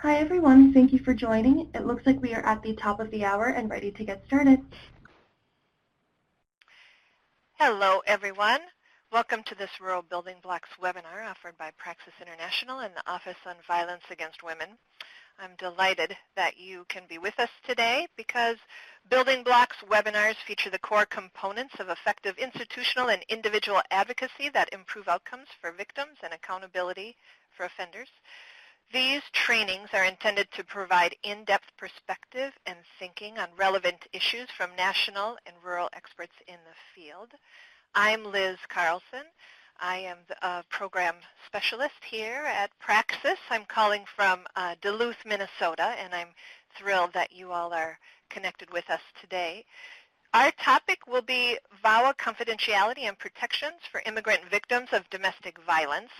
Hi everyone, thank you for joining. It looks like we are at the top of the hour and ready to get started. Hello everyone. Welcome to this Rural Building Blocks webinar offered by Praxis International and the Office on Violence Against Women. I'm delighted that you can be with us today because Building Blocks webinars feature the core components of effective institutional and individual advocacy that improve outcomes for victims and accountability for offenders. These trainings are intended to provide in-depth perspective and thinking on relevant issues from national and rural experts in the field. I'm Liz Carlson. I am the program specialist here at Praxis. I'm calling from Duluth, Minnesota, and I'm thrilled that you all are connected with us today. Our topic will be VAWA Confidentiality and Protections for Immigrant Victims of Domestic Violence.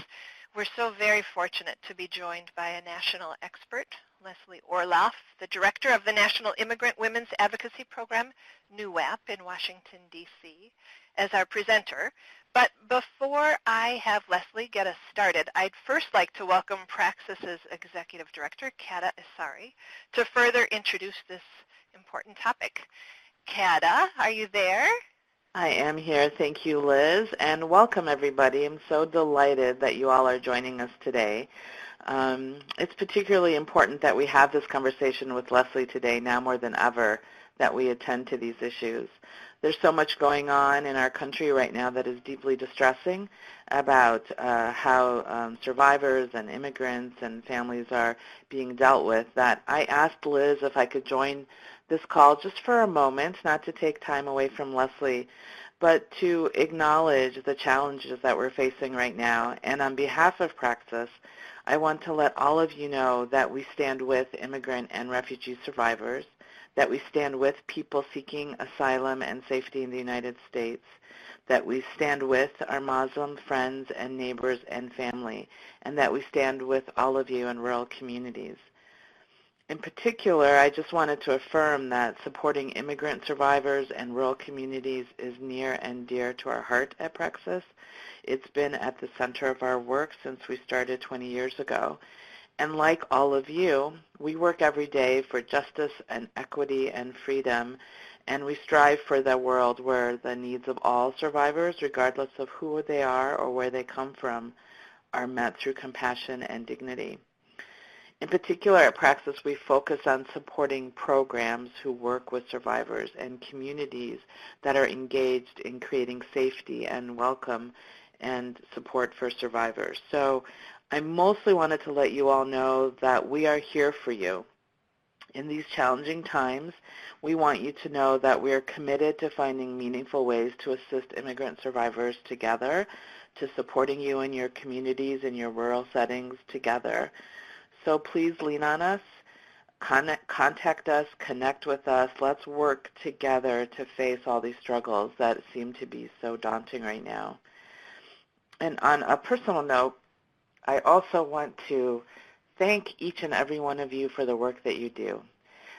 We're so very fortunate to be joined by a national expert, Leslie Orloff, the director of the National Immigrant Women's Advocacy Program, NUWAP, in Washington, D.C., as our presenter. But before I have Leslie get us started, I'd first like to welcome Praxis's Executive Director, Kata Isari, to further introduce this important topic. Kata, are you there? I am here. Thank you, Liz, and welcome everybody. I'm so delighted that you all are joining us today. It's particularly important that we have this conversation with Leslie today, now more than ever, that we attend to these issues. There's so much going on in our country right now that is deeply distressing about how survivors and immigrants and families are being dealt with, that I asked Liz if I could join this call just for a moment, not to take time away from Leslie, but to acknowledge the challenges that we're facing right now. And on behalf of Praxis, I want to let all of you know that we stand with immigrant and refugee survivors, that we stand with people seeking asylum and safety in the United States, that we stand with our Muslim friends and neighbors and family, and that we stand with all of you in rural communities. In particular, I just wanted to affirm that supporting immigrant survivors and rural communities is near and dear to our heart at Praxis. It's been at the center of our work since we started 20 years ago. And like all of you, we work every day for justice and equity and freedom, and we strive for the world where the needs of all survivors, regardless of who they are or where they come from, are met through compassion and dignity. In particular, at Praxis, we focus on supporting programs who work with survivors and communities that are engaged in creating safety and welcome and support for survivors. So I mostly wanted to let you all know that we are here for you. In these challenging times, we want you to know that we are committed to finding meaningful ways to assist immigrant survivors together, to supporting you in your communities and your rural settings together. So please lean on us, contact us, connect with us. Let's work together to face all these struggles that seem to be so daunting right now. And on a personal note, I also want to thank each and every one of you for the work that you do.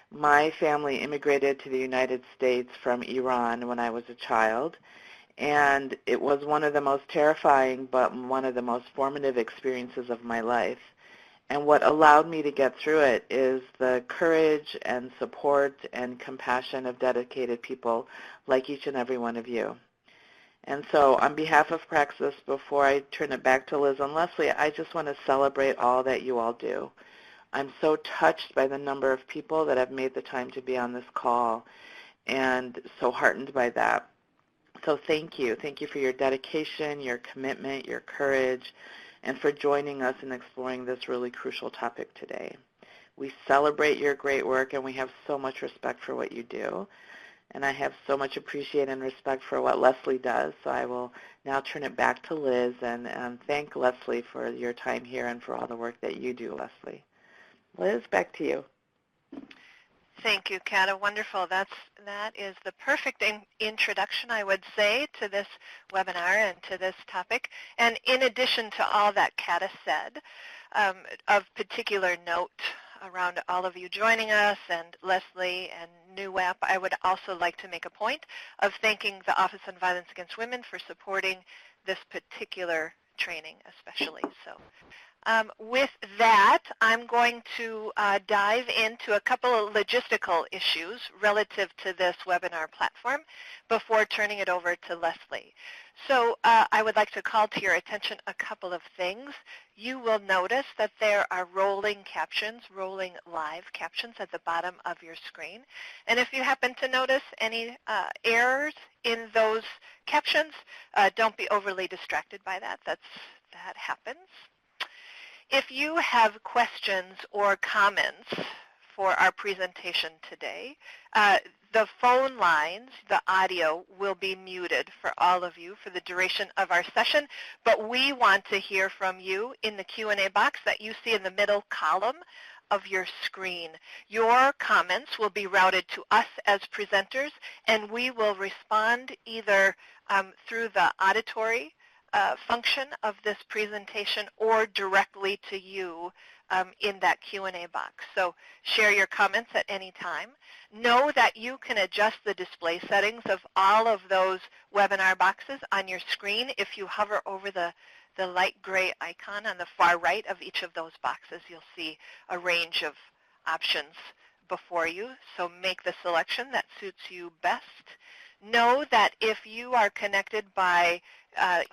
My family immigrated to the United States from Iran when I was a child, and it was one of the most terrifying but one of the most formative experiences of my life. And what allowed me to get through it is the courage and support and compassion of dedicated people like each and every one of you. And so on behalf of Praxis, before I turn it back to Liz and Leslie, I just want to celebrate all that you all do. I'm so touched by the number of people that have made the time to be on this call and so heartened by that. So thank you. Thank you for your dedication, your commitment, your courage, and for joining us in exploring this really crucial topic today. We celebrate your great work, and we have so much respect for what you do. And I have so much appreciation and respect for what Leslie does. So I will now turn it back to Liz and thank Leslie for your time here and for all the work that you do, Leslie. Liz, back to you. Thank you, Kata. Wonderful. That is the perfect introduction, I would say, to this webinar and to this topic. And in addition to all that Kata said, of particular note around all of you joining us and Leslie and NUWAP, I would also like to make a point of thanking the Office on Violence Against Women for supporting this particular training especially. So With that, I'm going to dive into a couple of logistical issues relative to this webinar platform before turning it over to Leslie. So I would like to call to your attention a couple of things. You will notice that there are rolling captions, rolling live captions at the bottom of your screen. And if you happen to notice any errors in those captions, don't be overly distracted by that. That happens. If you have questions or comments for our presentation today, the phone lines, the audio will be muted for all of you for the duration of our session, but we want to hear from you in the Q&A box that you see in the middle column of your screen. Your comments will be routed to us as presenters, and we will respond either through the auditory function of this presentation or directly to you in that Q&A box. So share your comments at any time. Know that you can adjust the display settings of all of those webinar boxes on your screen. If you hover over the light gray icon on the far right of each of those boxes, you'll see a range of options before you. So make the selection that suits you best. Know that if you are connected by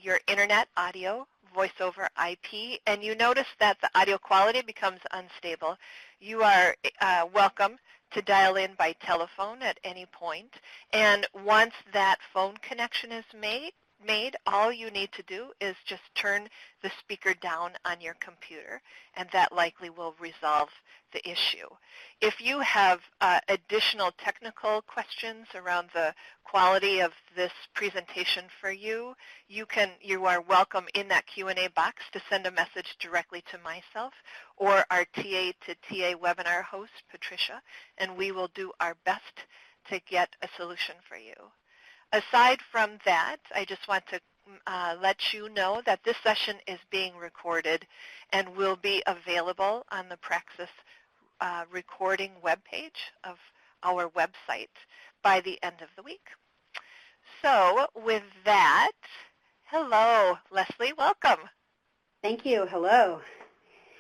your internet audio, voice over IP, and you notice that the audio quality becomes unstable, you are welcome to dial in by telephone at any point. And once that phone connection is made, all you need to do is just turn the speaker down on your computer, and that likely will resolve the issue. If you have additional technical questions around the quality of this presentation for you, you are welcome in that Q&A box to send a message directly to myself or our TA to TA webinar host, Patricia, and we will do our best to get a solution for you. Aside from that, I just want to let you know that this session is being recorded and will be available on the Praxis recording webpage of our website by the end of the week. So with that, hello, Leslie, welcome. Thank you. Hello.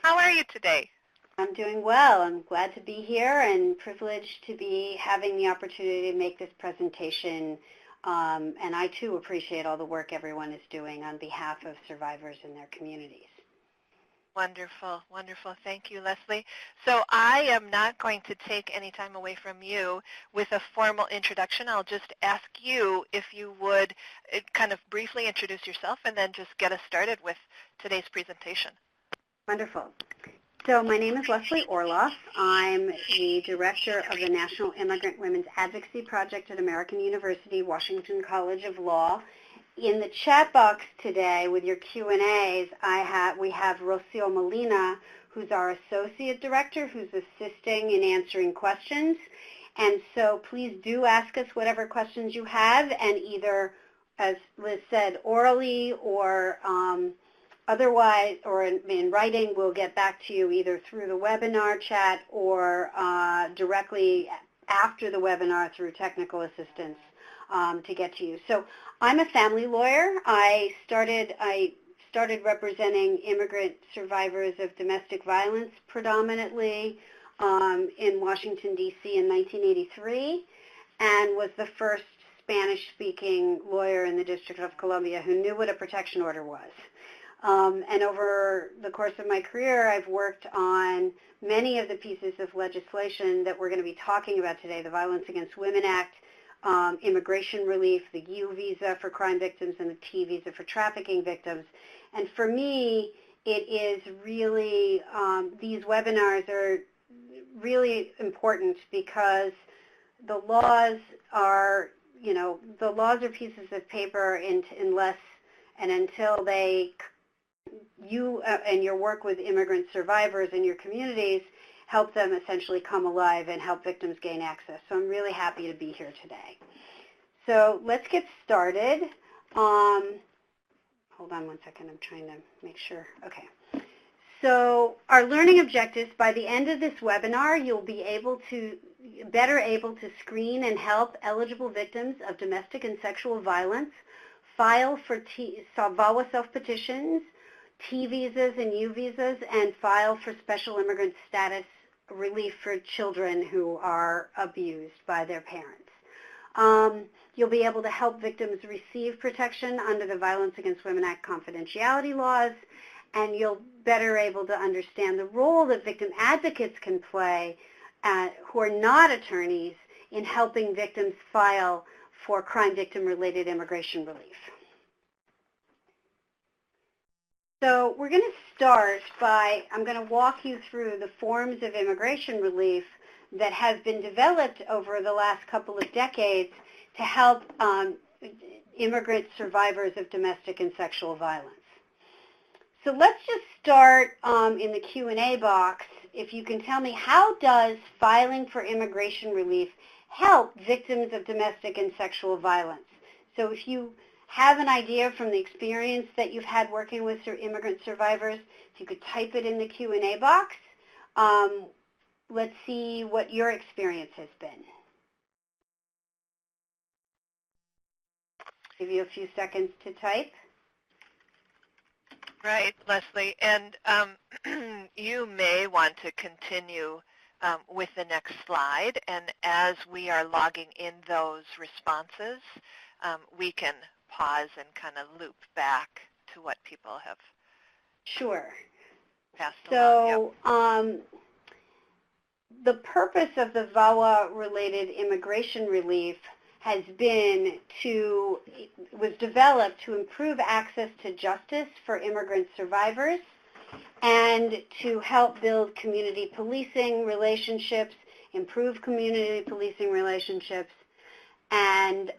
How are you today? I'm doing well. I'm glad to be here and privileged to be having the opportunity to make this presentation. And I, too, appreciate all the work everyone is doing on behalf of survivors and their communities. Wonderful, wonderful. Thank you, Leslie. So I am not going to take any time away from you with a formal introduction. I'll just ask you if you would kind of briefly introduce yourself and then just get us started with today's presentation. Wonderful. So my name is Leslie Orloff. I'm the director of the National Immigrant Women's Advocacy Project at American University, Washington College of Law. In the chat box today with your Q&As, we have Rocio Molina, who's our associate director, who's assisting in answering questions. And so please do ask us whatever questions you have, and either, as Liz said, orally or otherwise, or in writing, we'll get back to you either through the webinar chat or directly after the webinar through technical assistance to get to you. So I'm a family lawyer. I started representing immigrant survivors of domestic violence predominantly in Washington, D.C. in 1983, and was the first Spanish-speaking lawyer in the District of Columbia who knew what a protection order was. And over the course of my career, I've worked on many of the pieces of legislation that we're going to be talking about today, the Violence Against Women Act, immigration relief, the U visa for crime victims, and the T visa for trafficking victims. And for me, it is really, these webinars are really important because the laws are, the laws are pieces of paper unless and until you and your work with immigrant survivors in your communities help them essentially come alive and help victims gain access. So I'm really happy to be here today. So let's get started. Hold on one second, I'm trying to make sure. Okay. So our learning objectives, by the end of this webinar, you'll be better able to screen and help eligible victims of domestic and sexual violence file for VAWA self-petitions T visas and U visas and file for special immigrant status relief for children who are abused by their parents. You'll be able to help victims receive protection under the Violence Against Women Act confidentiality laws, and you'll better able to understand the role that victim advocates can play who are not attorneys in helping victims file for crime victim-related immigration relief. So we're going to start by, I'm going to walk you through the forms of immigration relief that have been developed over the last couple of decades to help immigrant survivors of domestic and sexual violence. So let's just start in the Q&A box. If you can tell me, how does filing for immigration relief help victims of domestic and sexual violence? So if you have an idea from the experience that you've had working with immigrant survivors, if you could type it in the Q&A box, let's see what your experience has been. Give you a few seconds to type. Right, Leslie. And you may want to continue with the next slide. And as we are logging in those responses, we can pause and kind of loop back to what people have passed along. So the purpose of the VAWA-related immigration relief was developed to improve access to justice for immigrant survivors and to help build community policing relationships, improve community policing relationships, and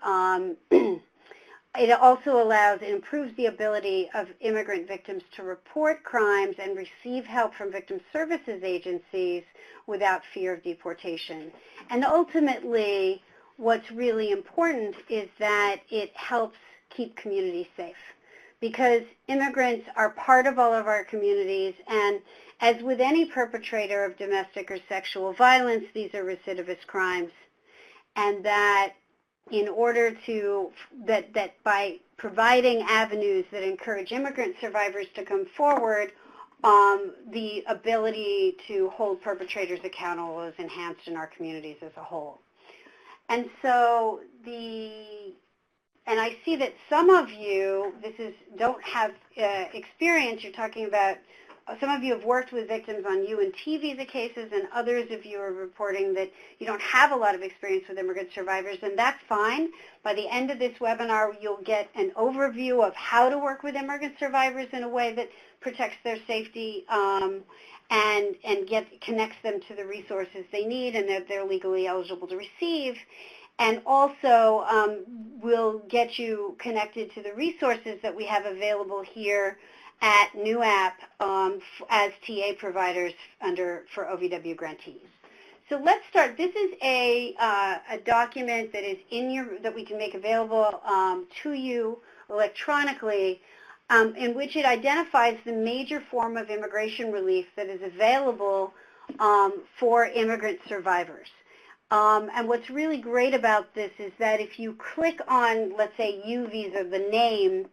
it also improves the ability of immigrant victims to report crimes and receive help from victim services agencies without fear of deportation. And ultimately, what's really important is that it helps keep communities safe, because immigrants are part of all of our communities, and as with any perpetrator of domestic or sexual violence, these are recidivist crimes, and that in order to, that by providing avenues that encourage immigrant survivors to come forward, the ability to hold perpetrators accountable is enhanced in our communities as a whole. And so and I see that some of you, don't have experience. You're talking about, some of you have worked with victims on U and T visa cases, and others of you are reporting that you don't have a lot of experience with immigrant survivors, and that's fine. By the end of this webinar, you'll get an overview of how to work with immigrant survivors in a way that protects their safety and connects them to the resources they need and that they're legally eligible to receive. And also will get you connected to the resources that we have available here at NEWAP as TA providers for OVW grantees. So let's start. This is a document that is that we can make available to you electronically, in which it identifies the major form of immigration relief that is available for immigrant survivors. And what's really great about this is that if you click on, let's say, U visa, the name,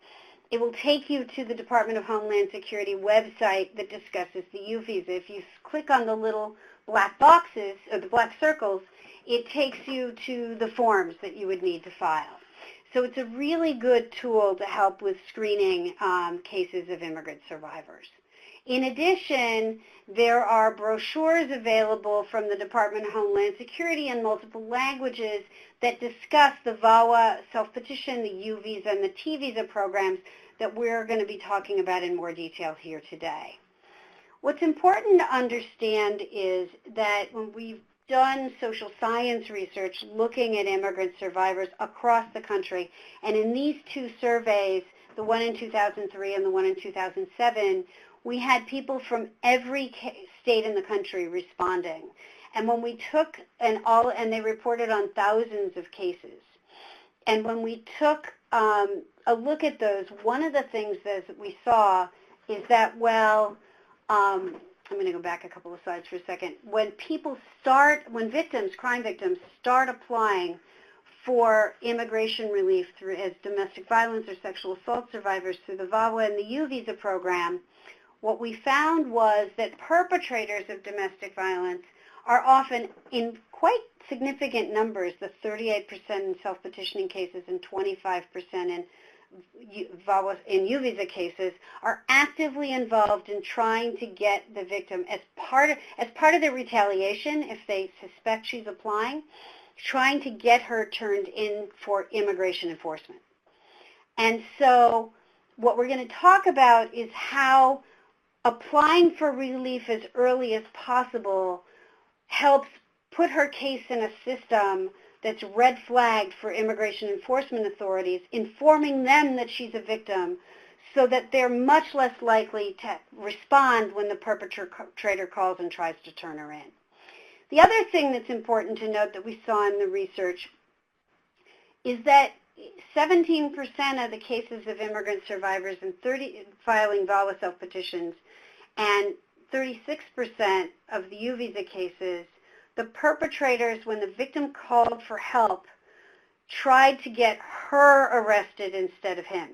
it will take you to the Department of Homeland Security website that discusses the U visa. If you click on the little black boxes, or the black circles, it takes you to the forms that you would need to file. So it's a really good tool to help with screening cases of immigrant survivors. In addition, there are brochures available from the Department of Homeland Security in multiple languages that discuss the VAWA self-petition, the U visa, and the T visa programs that we're going to be talking about in more detail here today. What's important to understand is that when we've done social science research looking at immigrant survivors across the country, and in these two surveys, the one in 2003 and the one in 2007, we had people from every state in the country responding. And when we took, and they reported on thousands of cases. And when we took a look at those, one of the things that we saw is that, well, I'm going to go back a couple of slides for a second. When crime victims start applying for immigration relief through as domestic violence or sexual assault survivors through the VAWA and the U visa program, what we found was that perpetrators of domestic violence are often in quite significant numbers, the 38% in self-petitioning cases and 25% in VAWA in U visa cases, are actively involved in trying to get the victim as part of their retaliation, if they suspect she's applying, trying to get her turned in for immigration enforcement. And so what we're going to talk about is how applying for relief as early as possible helps put her case in a system that's red flagged for immigration enforcement authorities, informing them that she's a victim so that they're much less likely to respond when the perpetrator calls and tries to turn her in. The other thing that's important to note that we saw in the research is that 17% of the cases of immigrant survivors and filing VAWA self-petitions and 36% of the U visa cases, the perpetrators, when the victim called for help, tried to get her arrested instead of him.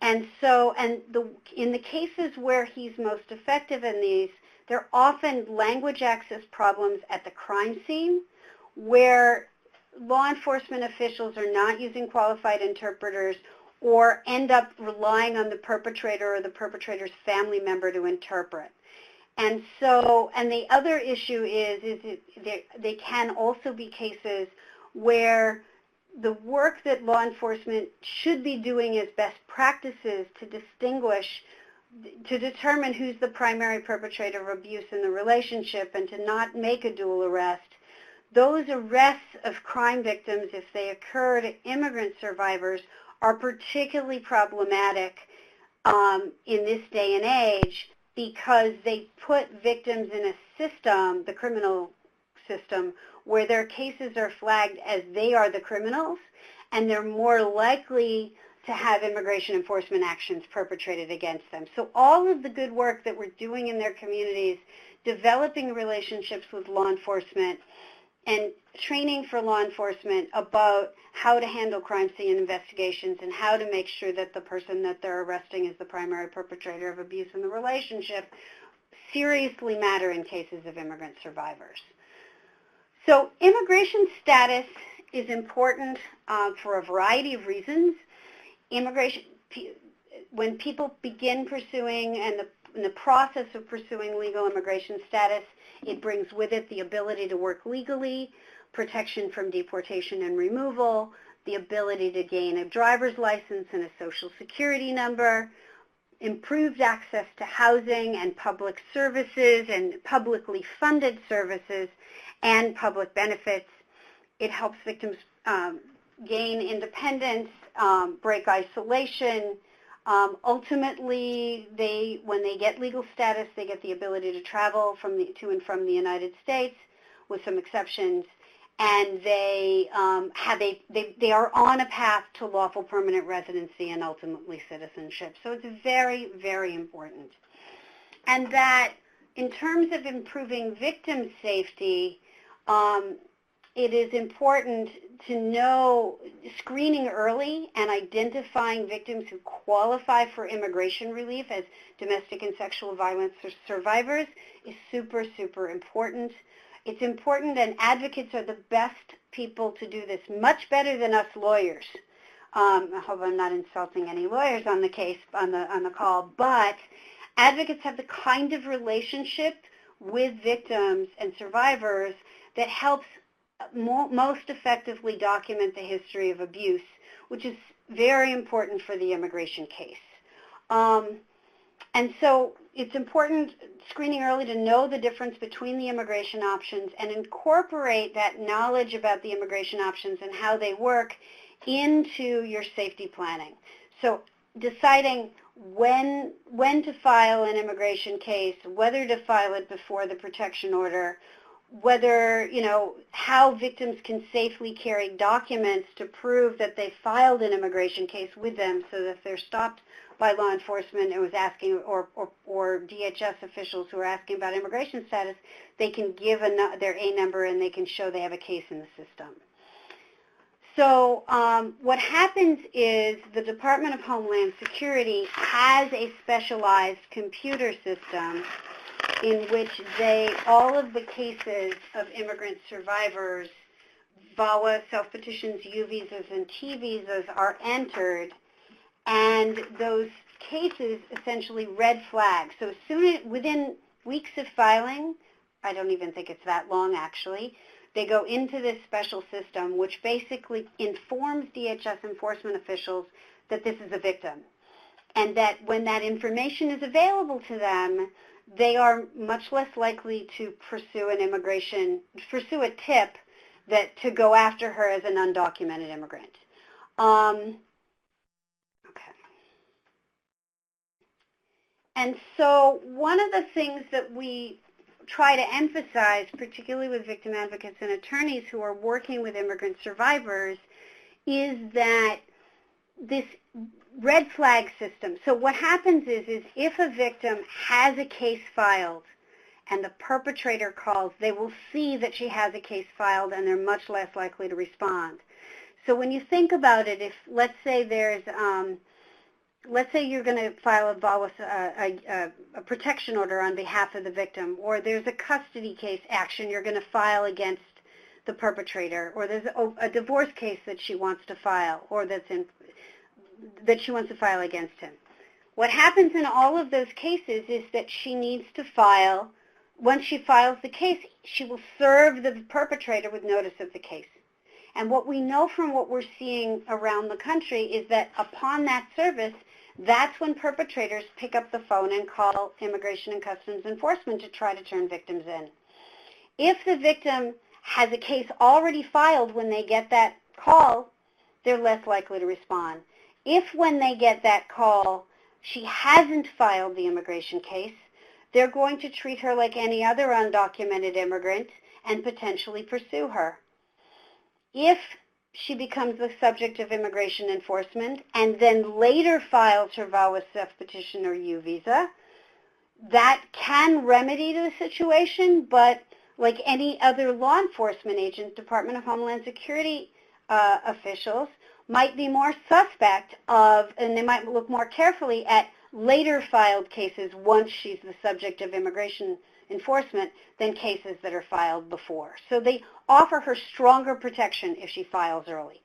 And so, in the cases where he's most effective in these, there are often language access problems at the crime scene where law enforcement officials are not using qualified interpreters or end up relying on the perpetrator or the perpetrator's family member to interpret. And so, and the other issue is they can also be cases where the work that law enforcement should be doing as best practices to distinguish, to determine who's the primary perpetrator of abuse in the relationship and to not make a dual arrest. Those arrests of crime victims, if they occur to immigrant survivors, are particularly problematic in this day and age, because they put victims in a system, the criminal system, where their cases are flagged as they are the criminals, and they're more likely to have immigration enforcement actions perpetrated against them. So all of the good work that we're doing in their communities, developing relationships with law enforcement, and training for law enforcement about how to handle crime scene investigations and how to make sure that the person that they're arresting is the primary perpetrator of abuse in the relationship, seriously matter in cases of immigrant survivors. So immigration status is important for a variety of reasons. When people begin pursuing and in the process of pursuing legal immigration status, it brings with it the ability to work legally, protection from deportation and removal, the ability to gain a driver's license and a social security number, improved access to housing and public services and publicly funded services and public benefits. It helps victims gain independence, break isolation. Ultimately, when they get legal status, they get the ability to travel to and from the United States, with some exceptions, and they are on a path to lawful permanent residency and ultimately citizenship. So it's very, very important. And that in terms of improving victim safety, it is important to know screening early and identifying victims who qualify for immigration relief as domestic and sexual violence survivors is super, super important. It's important, and advocates are the best people to do this, much better than us lawyers. I hope I'm not insulting any lawyers on the case, on the call, but advocates have the kind of relationship with victims and survivors that helps most effectively document the history of abuse, which is very important for the immigration case. And so it's important screening early to know the difference between the immigration options and incorporate that knowledge about the immigration options and how they work into your safety planning. So deciding when to file an immigration case, whether to file it before the protection order, whether, how victims can safely carry documents to prove that they filed an immigration case with them, so that if they're stopped by law enforcement and was asking, or DHS officials who are asking about immigration status, they can give their A number and they can show they have a case in the system. So what happens is the Department of Homeland Security has a specialized computer system in which all of the cases of immigrant survivors, VAWA, self-petitions, U visas, and T visas are entered, and those cases essentially red flag. So within weeks of filing, I don't even think it's that long actually, they go into this special system which basically informs DHS enforcement officials that this is a victim, and that when that information is available to them, they are much less likely to pursue a tip to go after her as an undocumented immigrant. Okay. And so one of the things that we try to emphasize, particularly with victim advocates and attorneys who are working with immigrant survivors, is that this red flag system. So what happens is if a victim has a case filed and the perpetrator calls, they will see that she has a case filed and they're much less likely to respond. So when you think about it, if let's say you're going to file a protection order on behalf of the victim, or there's a custody case action you're going to file against the perpetrator, or there's a divorce case that she wants to file, or that she wants to file against him. What happens in all of those cases is that she needs to file, once she files the case, she will serve the perpetrator with notice of the case. And what we know from what we're seeing around the country is that upon that service, that's when perpetrators pick up the phone and call Immigration and Customs Enforcement to try to turn victims in. If the victim has a case already filed when they get that call, they're less likely to respond. If when they get that call, she hasn't filed the immigration case, they're going to treat her like any other undocumented immigrant and potentially pursue her. If she becomes the subject of immigration enforcement and then later files her VAWA self-petition or U visa, that can remedy the situation, but like any other law enforcement agent, Department of Homeland Security officials might be more suspect of, and they might look more carefully at later filed cases once she's the subject of immigration enforcement than cases that are filed before. So they offer her stronger protection if she files early.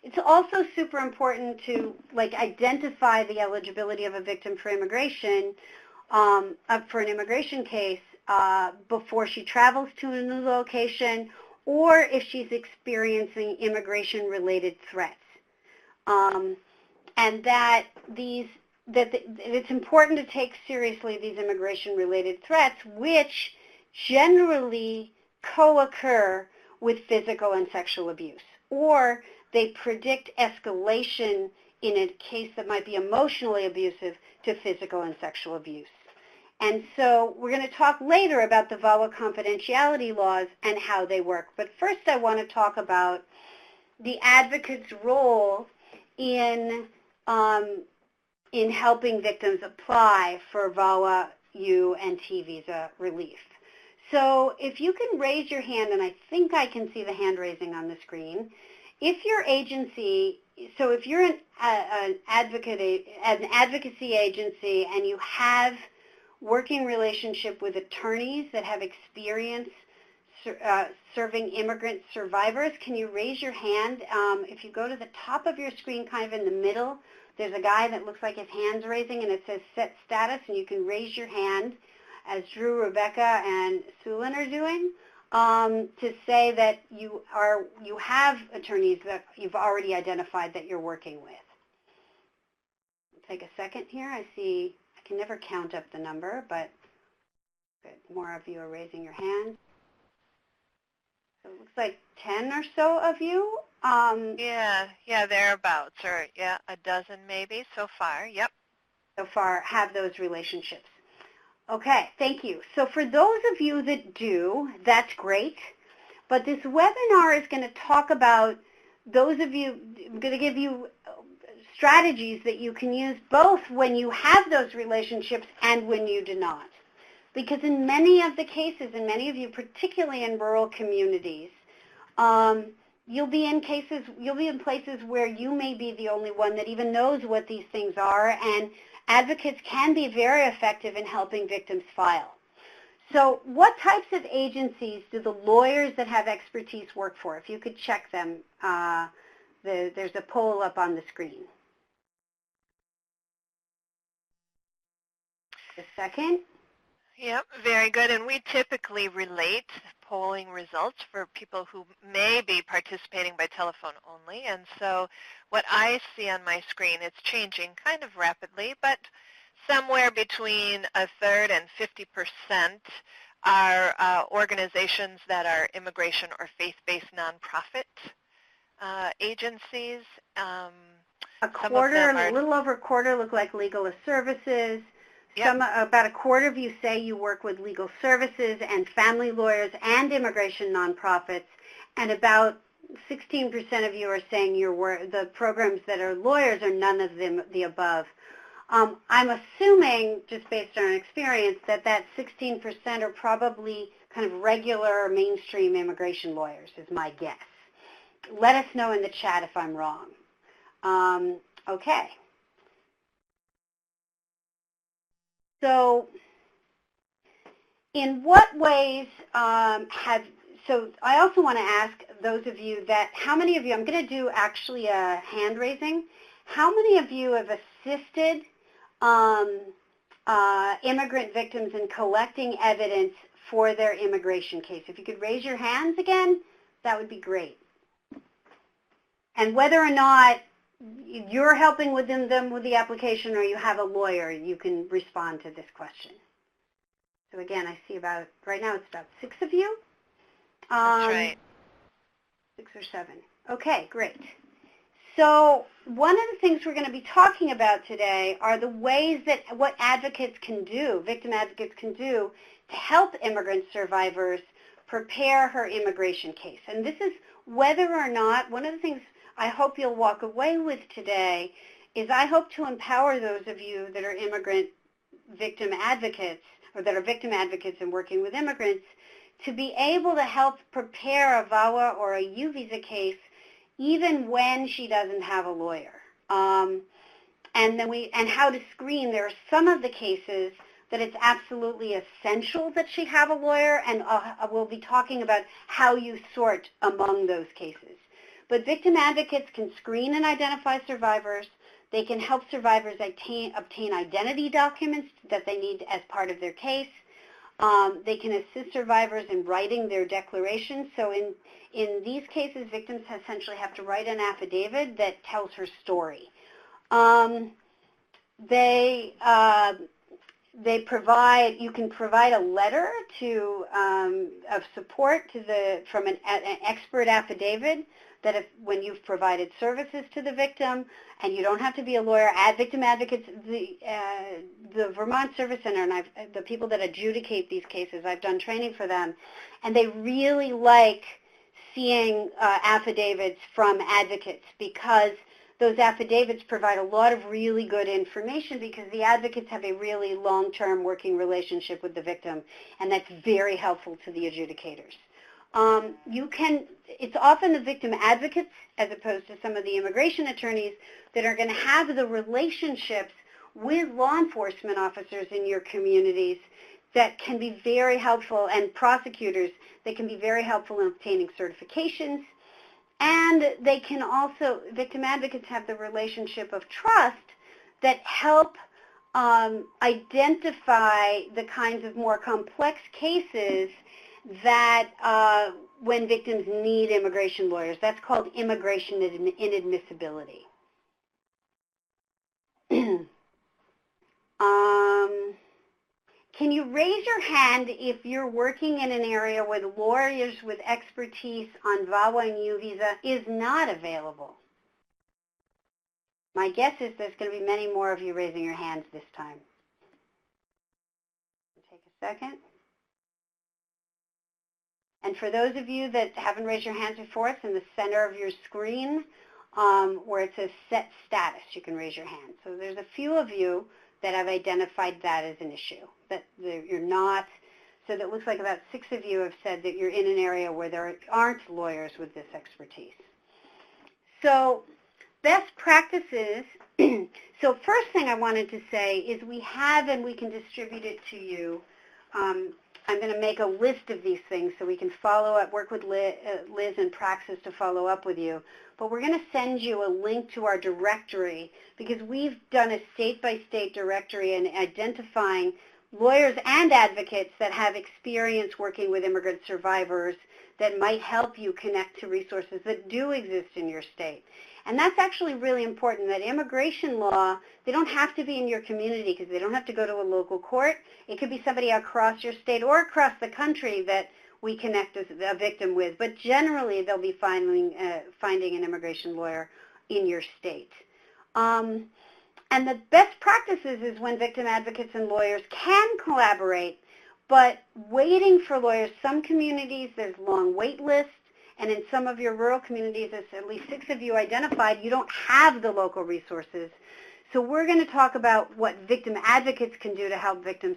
It's also super important to identify the eligibility of a victim for immigration, for an immigration case before she travels to a new location, or if she's experiencing immigration-related threats. And that it's important to take seriously these immigration-related threats, which generally co-occur with physical and sexual abuse, or they predict escalation in a case that might be emotionally abusive to physical and sexual abuse. And so we're going to talk later about the VAWA confidentiality laws and how they work. But first I want to talk about the advocate's role in helping victims apply for VAWA, U, and T visa relief. So if you can raise your hand, and I think I can see the hand raising on the screen, if your agency, so if you're an advocacy agency and you have working relationship with attorneys that have experience serving immigrant survivors, can you raise your hand? If you go to the top of your screen, kind of in the middle, there's a guy that looks like his hand's raising, and it says set status, and you can raise your hand, as Drew, Rebecca, and Sulin are doing, to say that you have attorneys that you've already identified that you're working with. Take a second here. I can never count up the number, but good. More of you are raising your hand. So it looks like 10 or so of you. Yeah, thereabouts, or yeah, a dozen maybe so far. Yep. So far have those relationships. Okay, thank you. So for those of you that do, that's great. But this webinar is going to talk about those of you, I'm going to give you strategies that you can use both when you have those relationships and when you do not. Because in many of the cases, and many of you, particularly in rural communities, you'll be in places where you may be the only one that even knows what these things are, and advocates can be very effective in helping victims file. So what types of agencies do the lawyers that have expertise work for? If you could check them, there's a poll up on the screen. A second. Yep, very good. And we typically relate polling results for people who may be participating by telephone only. And so what I see on my screen, it's changing kind of rapidly, but somewhere between a third and 50% are organizations that are immigration or faith-based nonprofit agencies. A quarter, a little over a quarter look like legal services. Yep. About a quarter of you say you work with legal services and family lawyers and immigration nonprofits, and about 16% of you are saying the programs that are lawyers are none of the above. I'm assuming, just based on experience, that 16% are probably kind of regular mainstream immigration lawyers, is my guess. Let us know in the chat if I'm wrong. Okay. So in what ways so I also want to ask those of you that, how many of you, I'm going to do actually a hand raising, how many of you have assisted immigrant victims in collecting evidence for their immigration case? If you could raise your hands again, that would be great. And whether or not you're helping them with the application or you have a lawyer, you can respond to this question. So again, I see right now it's about 6 of you. That's right. 6 or 7. Okay, great. So one of the things we're going to be talking about today are the ways that what advocates can do, victim advocates can do, to help immigrant survivors prepare her immigration case. And this is whether or not, one of the things I hope you'll walk away with today is I hope to empower those of you that are immigrant victim advocates, or that are victim advocates and working with immigrants, to be able to help prepare a VAWA or a U visa case even when she doesn't have a lawyer. And how to screen. There are some of the cases that it's absolutely essential that she have a lawyer, and we'll be talking about how you sort among those cases. But victim advocates can screen and identify survivors. They can help survivors obtain identity documents that they need as part of their case. They can assist survivors in writing their declarations. So in these cases, victims essentially have to write an affidavit that tells her story. You can provide a letter of support from an expert affidavit that when you've provided services to the victim, and you don't have to be a lawyer. Victim advocates, the Vermont Service Center, and the people that adjudicate these cases, I've done training for them, and they really like seeing affidavits from advocates, because those affidavits provide a lot of really good information, because the advocates have a really long-term working relationship with the victim, and that's very helpful to the adjudicators. It's often the victim advocates, as opposed to some of the immigration attorneys, that are going to have the relationships with law enforcement officers in your communities that can be very helpful, and prosecutors that can be very helpful in obtaining certifications. And they can also, victim advocates have the relationship of trust that help identify the kinds of more complex cases that when victims need immigration lawyers. That's called immigration inadmissibility. Can you raise your hand if you're working in an area where the lawyers with expertise on VAWA and U visa is not available? My guess is there's going to be many more of you raising your hands this time. Take a second. And for those of you that haven't raised your hands before, it's in the center of your screen where it says set status. You can raise your hand. So there's a few of you that have identified that as an issue, that you're not So that looks like about 6 of you have said that you're in an area where there aren't lawyers with this expertise. So best practices, so first thing I wanted to say is we have and we can distribute it to you. I'm going to make a list of these things so we can follow up, work with Liz and Praxis to follow up with you. But we're going to send you a link to our directory because we've done a state-by-state directory in identifying lawyers and advocates that have experience working with immigrant survivors that might help you connect to resources that do exist in your state. And that's actually really important, that immigration law, they don't have to be in your community because they don't have to go to a local court. It could be somebody across your state or across the country that we connect a victim with. But generally, they'll be finding an immigration lawyer in your state. And the best practices is when victim advocates and lawyers can collaborate, but waiting for lawyers, some communities, there's long wait lists. And in some of your rural communities, as at least 6 of you identified, you don't have the local resources. So we're going to talk about what victim advocates can do to help victims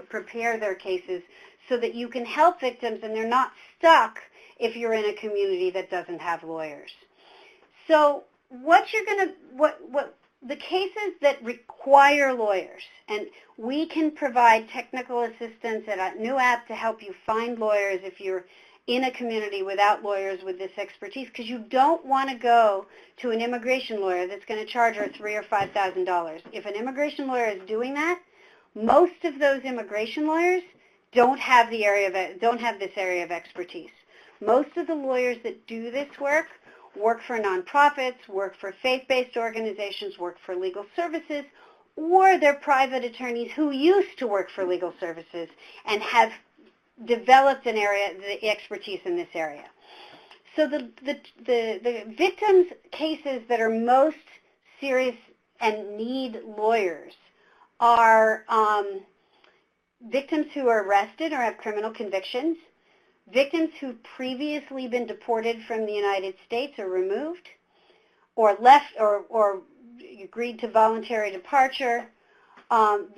prepare their cases so that you can help victims and they're not stuck if you're in a community that doesn't have lawyers. So what the cases that require lawyers, and we can provide technical assistance and a new app to help you find lawyers if you're in a community without lawyers with this expertise, because you don't want to go to an immigration lawyer that's going to charge her $3,000 or $5,000. If an immigration lawyer is doing that, most of those immigration lawyers don't have this area of expertise. Most of the lawyers that do this work for nonprofits, work for faith-based organizations, work for legal services, or they're private attorneys who used to work for legal services and have developed the expertise in this area. So the victims' cases that are most serious and need lawyers are victims who are arrested or have criminal convictions, victims who've previously been deported from the United States or removed, or left or agreed to voluntary departure,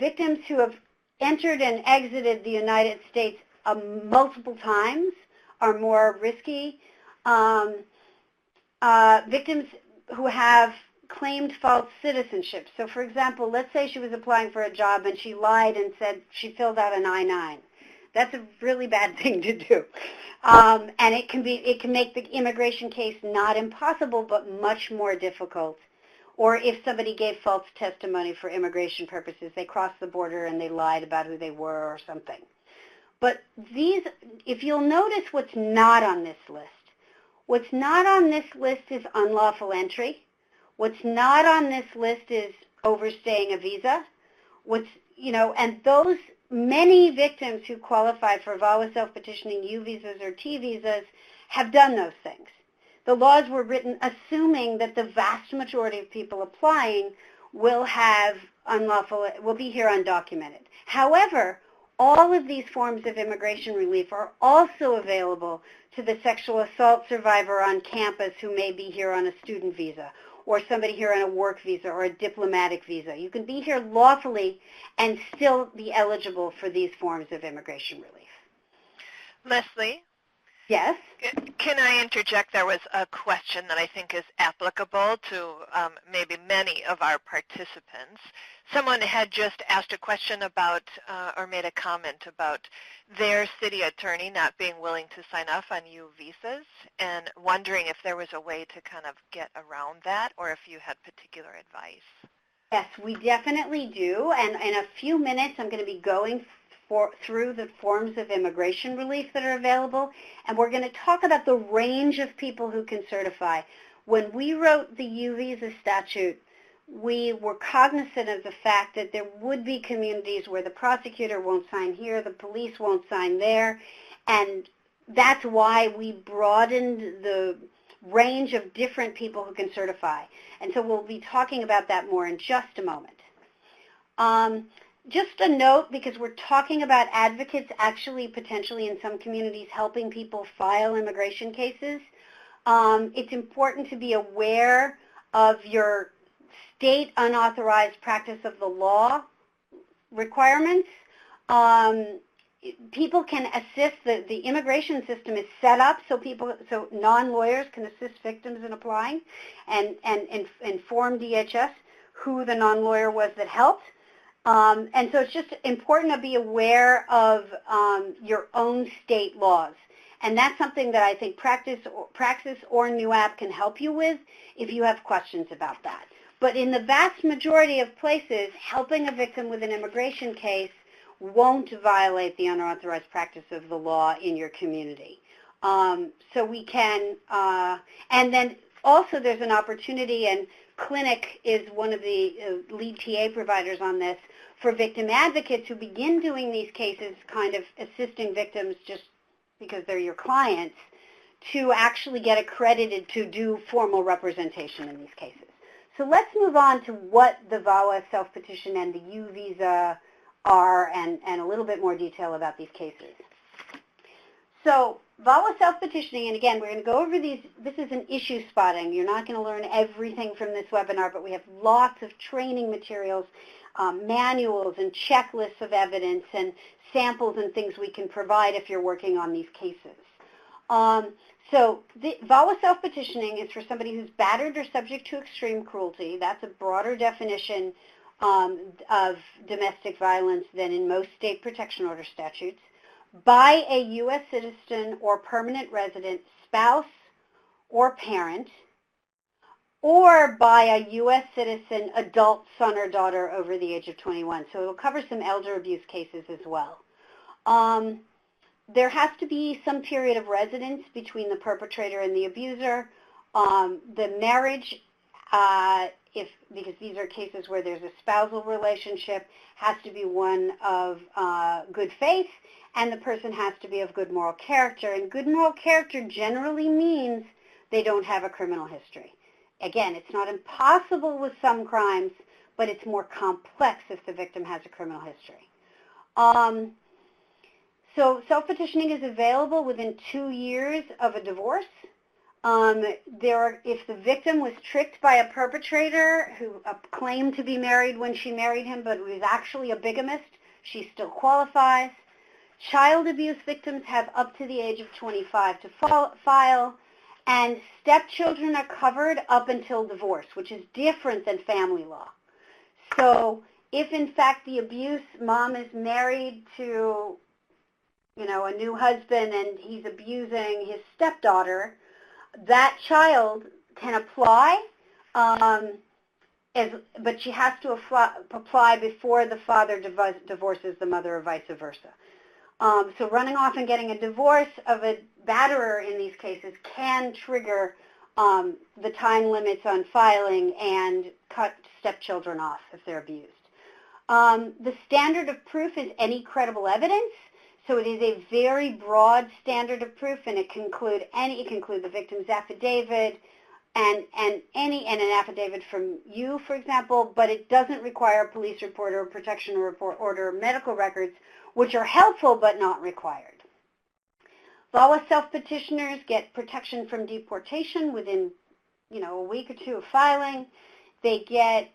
victims who have entered and exited the United States multiple times are more risky. Victims who have claimed false citizenship. So for example, let's say she was applying for a job and she lied and said she filled out an I-9. That's a really bad thing to do. And it can make the immigration case not impossible, but much more difficult. Or if somebody gave false testimony for immigration purposes, they crossed the border and they lied about who they were or something. But if you'll notice what's not on this list, what's not on this list is unlawful entry. What's not on this list is overstaying a visa. And those many victims who qualify for VAWA self-petitioning U visas or T visas have done those things. The laws were written assuming that the vast majority of people applying will be here undocumented. However, all of these forms of immigration relief are also available to the sexual assault survivor on campus who may be here on a student visa, or somebody here on a work visa or a diplomatic visa. You can be here lawfully and still be eligible for these forms of immigration relief. Leslie? Yes? Can I interject? There was a question that I think is applicable to maybe many of our participants. Someone had just asked a question about or made a comment about their city attorney not being willing to sign off on U visas and wondering if there was a way to kind of get around that or if you had particular advice. Yes, we definitely do. And in a few minutes, I'm going to be going through the forms of immigration relief that are available, and we're going to talk about the range of people who can certify. When we wrote the U visa statute, we were cognizant of the fact that there would be communities where the prosecutor won't sign here, the police won't sign there, and that's why we broadened the range of different people who can certify. And so we'll be talking about that more in just a moment. Just a note, because we're talking about advocates actually potentially in some communities helping people file immigration cases, it's important to be aware of your state unauthorized practice of the law requirements. people can assist. The immigration system is set up so non-lawyers can assist victims in applying and inform DHS who the non-lawyer was that helped. And so it's just important to be aware of your own state laws. And that's something that I think Praxis or New App can help you with if you have questions about that. But in the vast majority of places, helping a victim with an immigration case won't violate the unauthorized practice of the law in your community. So we can, and then also there's an opportunity, and Clinic is one of the lead TA providers on this, for victim advocates who begin doing these cases, kind of assisting victims just because they're your clients, to actually get accredited to do formal representation in these cases. So let's move on to what the VAWA self-petition and the U visa are, and a little bit more detail about these cases. So VAWA self-petitioning, and again, we're going to go over these. This is an issue spotting. You're not going to learn everything from this webinar, but we have lots of training materials, manuals and checklists of evidence and samples and things we can provide if you're working on these cases. So the VAWA self-petitioning is for somebody who's battered or subject to extreme cruelty. That's a broader definition of domestic violence than in most state protection order statutes, by a U.S. citizen or permanent resident, spouse or parent, or by a U.S. citizen adult son or daughter over the age of 21. So it will cover some elder abuse cases as well. There has to be some period of residence between the perpetrator and the abuser. The marriage, because these are cases where there's a spousal relationship, has to be one of good faith, and the person has to be of good moral character. And good moral character generally means they don't have a criminal history. Again, it's not impossible with some crimes, but it's more complex if the victim has a criminal history. So self-petitioning is available within 2 years of a divorce. If the victim was tricked by a perpetrator who claimed to be married when she married him but was actually a bigamist, she still qualifies. Child abuse victims have up to the age of 25 to file, and stepchildren are covered up until divorce, which is different than family law. So if in fact the abuse mom is married to a new husband and he's abusing his stepdaughter, that child can apply, but she has to apply before the father divorces the mother or vice versa. So running off and getting a divorce of a batterer in these cases can trigger the time limits on filing and cut stepchildren off if they're abused. The standard of proof is any credible evidence. So it is a very broad standard of proof, and it can include the victim's affidavit and an affidavit from you, for example, but it doesn't require a police report or a protection report order or medical records, which are helpful but not required. VAWA self-petitioners get protection from deportation within, a week or two of filing. They get,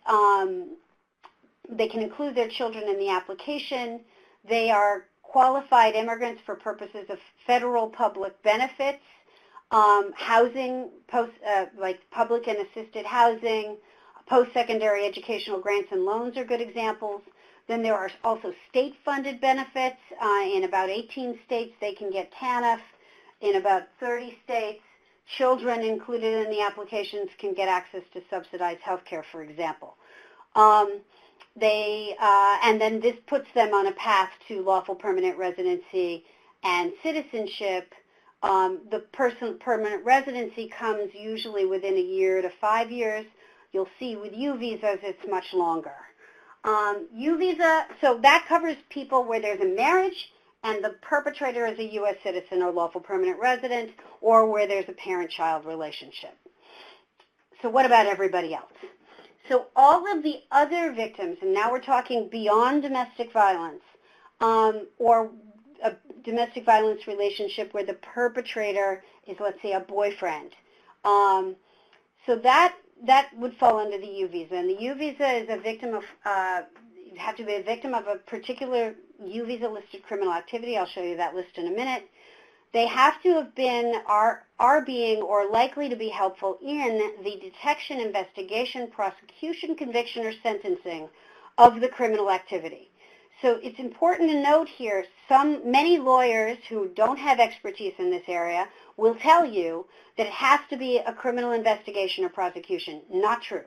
they can include their children in the application. They are qualified immigrants for purposes of federal public benefits, housing, like public and assisted housing, post-secondary educational grants and loans are good examples. Then there are also state-funded benefits. In about 18 states, they can get TANF. In about 30 states, children included in the applications can get access to subsidized health care, for example. And then this puts them on a path to lawful permanent residency and citizenship. The permanent residency comes usually within a year to 5 years. You'll see with U visas it's much longer. U visa, so that covers people where there's a marriage and the perpetrator is a U.S. citizen or lawful permanent resident, or where there's a parent-child relationship. So what about everybody else? So all of the other victims, and now we're talking beyond domestic violence, or a domestic violence relationship where the perpetrator is, let's say, a boyfriend. So that would fall under the U visa. And the U visa is a have to be a victim of a particular U visa listed criminal activity. I'll show you that list in a minute. They have to have been, are being, or likely to be helpful in the detection, investigation, prosecution, conviction, or sentencing of the criminal activity. So it's important to note here, many lawyers who don't have expertise in this area will tell you that it has to be a criminal investigation or prosecution. Not true.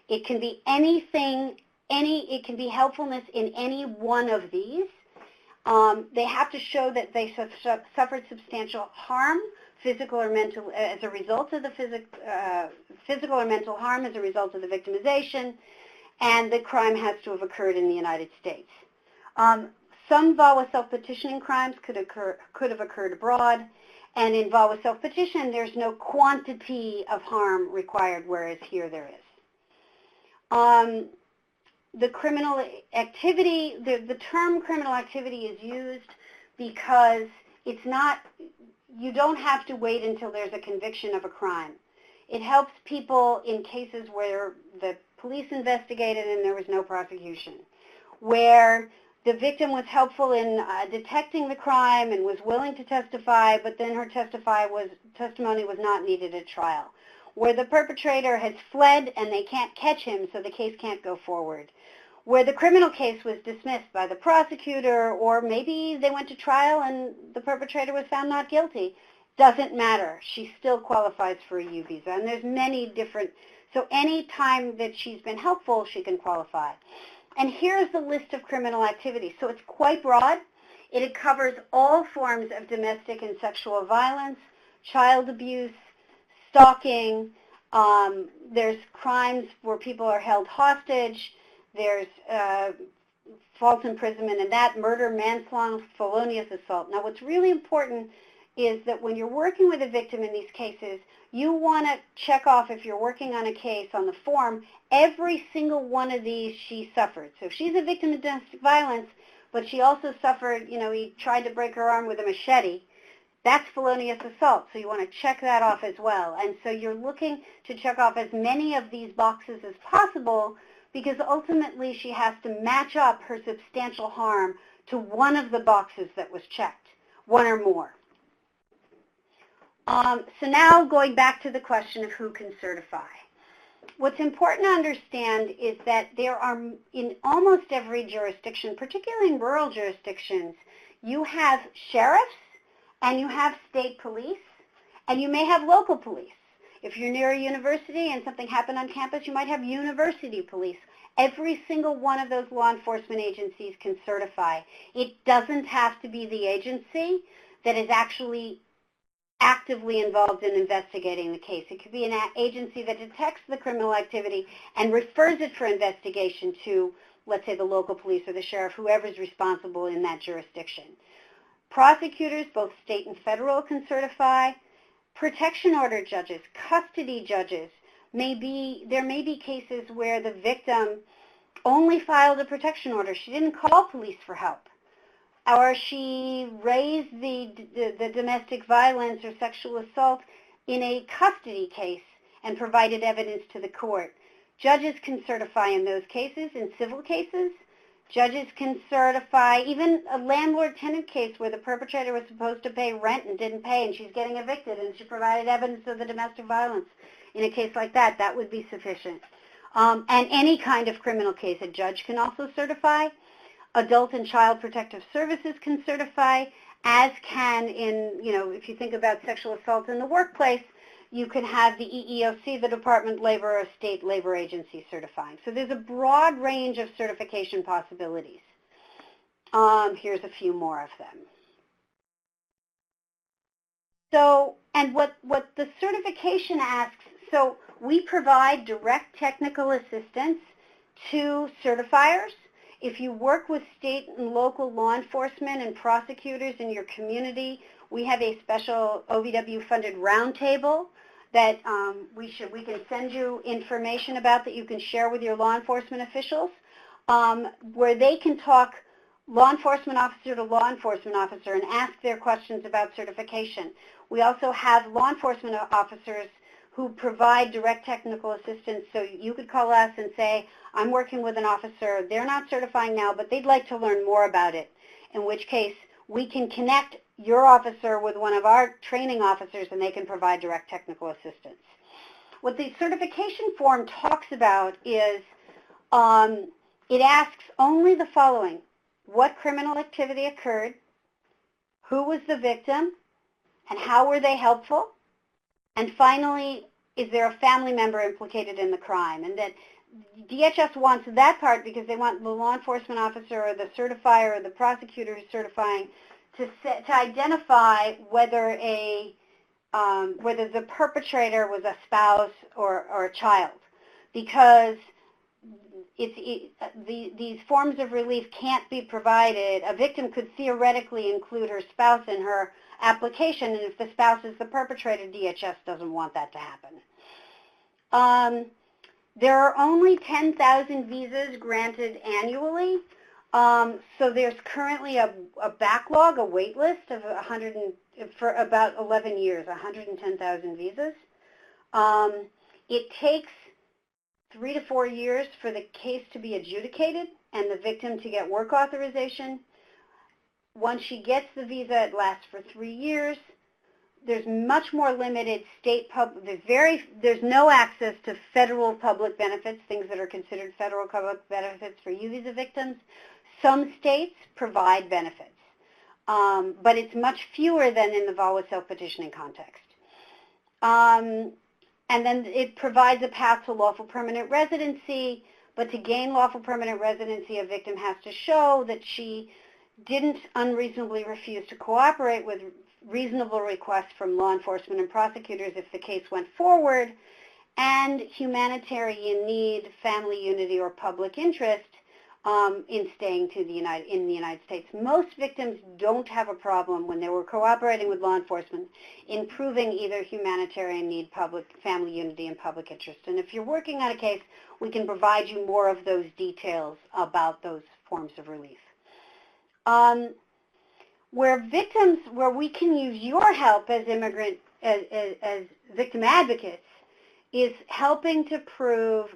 It can be anything, it can be helpfulness in any one of these. They have to show that they suffered substantial harm, physical or mental, as a result of the physical or mental harm as a result of the victimization, and the crime has to have occurred in the United States. Some VAWA self-petitioning crimes could have occurred abroad, and in VAWA self-petition, there's no quantity of harm required, whereas here there is. The criminal activity, the term criminal activity is used because it's not, you don't have to wait until there's a conviction of a crime. It helps people in cases where the police investigated and there was no prosecution, where the victim was helpful in detecting the crime and was willing to testify, but then her testimony was not needed at trial, where the perpetrator has fled and they can't catch him, so the case can't go forward, where the criminal case was dismissed by the prosecutor, or maybe they went to trial and the perpetrator was found not guilty. Doesn't matter. She still qualifies for a U visa. And there's many different, so any time that she's been helpful, she can qualify. And here's the list of criminal activities. So it's quite broad. It covers all forms of domestic and sexual violence, child abuse, stalking. There's crimes where people are held hostage. There's false imprisonment and that, murder, manslaughter, felonious assault. Now what's really important is that when you're working with a victim in these cases, you want to check off, if you're working on a case on the form, every single one of these she suffered. So if she's a victim of domestic violence, but she also suffered, he tried to break her arm with a machete, that's felonious assault. So you want to check that off as well. And so you're looking to check off as many of these boxes as possible, because ultimately she has to match up her substantial harm to one of the boxes that was checked, one or more. So now going back to the question of who can certify. What's important to understand is that there are, in almost every jurisdiction, particularly in rural jurisdictions, you have sheriffs and you have state police and you may have local police. If you're near a university and something happened on campus, you might have university police. Every single one of those law enforcement agencies can certify. It doesn't have to be the agency that is actually actively involved in investigating the case. It could be an agency that detects the criminal activity and refers it for investigation to, let's say, the local police or the sheriff, whoever's responsible in that jurisdiction. Prosecutors, both state and federal, can certify. Protection order judges, custody judges, there may be cases where the victim only filed a protection order. She didn't call police for help, or she raised the domestic violence or sexual assault in a custody case and provided evidence to the court. Judges can certify in those cases. In civil cases, judges can certify even a landlord-tenant case where the perpetrator was supposed to pay rent and didn't pay, and she's getting evicted, and she provided evidence of the domestic violence. In a case like that, that would be sufficient. And any kind of criminal case, a judge can also certify. Adult and Child Protective Services can certify, as can if you think about sexual assault in the workplace, you can have the EEOC, the Department of Labor, or state labor agency certifying. So there's a broad range of certification possibilities. Here's a few more of them. So, and what the certification asks, so we provide direct technical assistance to certifiers. If you work with state and local law enforcement and prosecutors in your community, we have a special OVW-funded roundtable that we can send you information about that you can share with your law enforcement officials, where they can talk law enforcement officer to law enforcement officer and ask their questions about certification. We also have law enforcement officers who provide direct technical assistance. So you could call us and say, I'm working with an officer, they're not certifying now, but they'd like to learn more about it, in which case we can connect your officer with one of our training officers and they can provide direct technical assistance. What the certification form talks about is it asks only the following: what criminal activity occurred, who was the victim, and how were they helpful, and finally, is there a family member implicated in the crime? And that DHS wants that part because they want the law enforcement officer or the certifier or the prosecutor who's certifying to identify whether whether the perpetrator was a spouse or a child, because these forms of relief can't be provided. A victim could theoretically include her spouse in her application, and if the spouse is the perpetrator, DHS doesn't want that to happen. There are only 10,000 visas granted annually, so there's currently a backlog, a wait list of for about 11 years, 110,000 visas. It takes 3 to 4 years for the case to be adjudicated and the victim to get work authorization. Once she gets the visa, it lasts for 3 years. There's much more limited there's no access to federal public benefits, things that are considered federal public benefits for U visa victims. Some states provide benefits, but it's much fewer than in the VAWA self-petitioning context. And then it provides a path to lawful permanent residency, but to gain lawful permanent residency, a victim has to show that she didn't unreasonably refuse to cooperate with reasonable requests from law enforcement and prosecutors if the case went forward, and humanitarian need, family unity, or public interest in staying in the United States. Most victims don't have a problem when they were cooperating with law enforcement in proving either humanitarian need, family unity, and public interest. And if you're working on a case, we can provide you more of those details about those forms of relief. Where we can use your help as as victim advocates is helping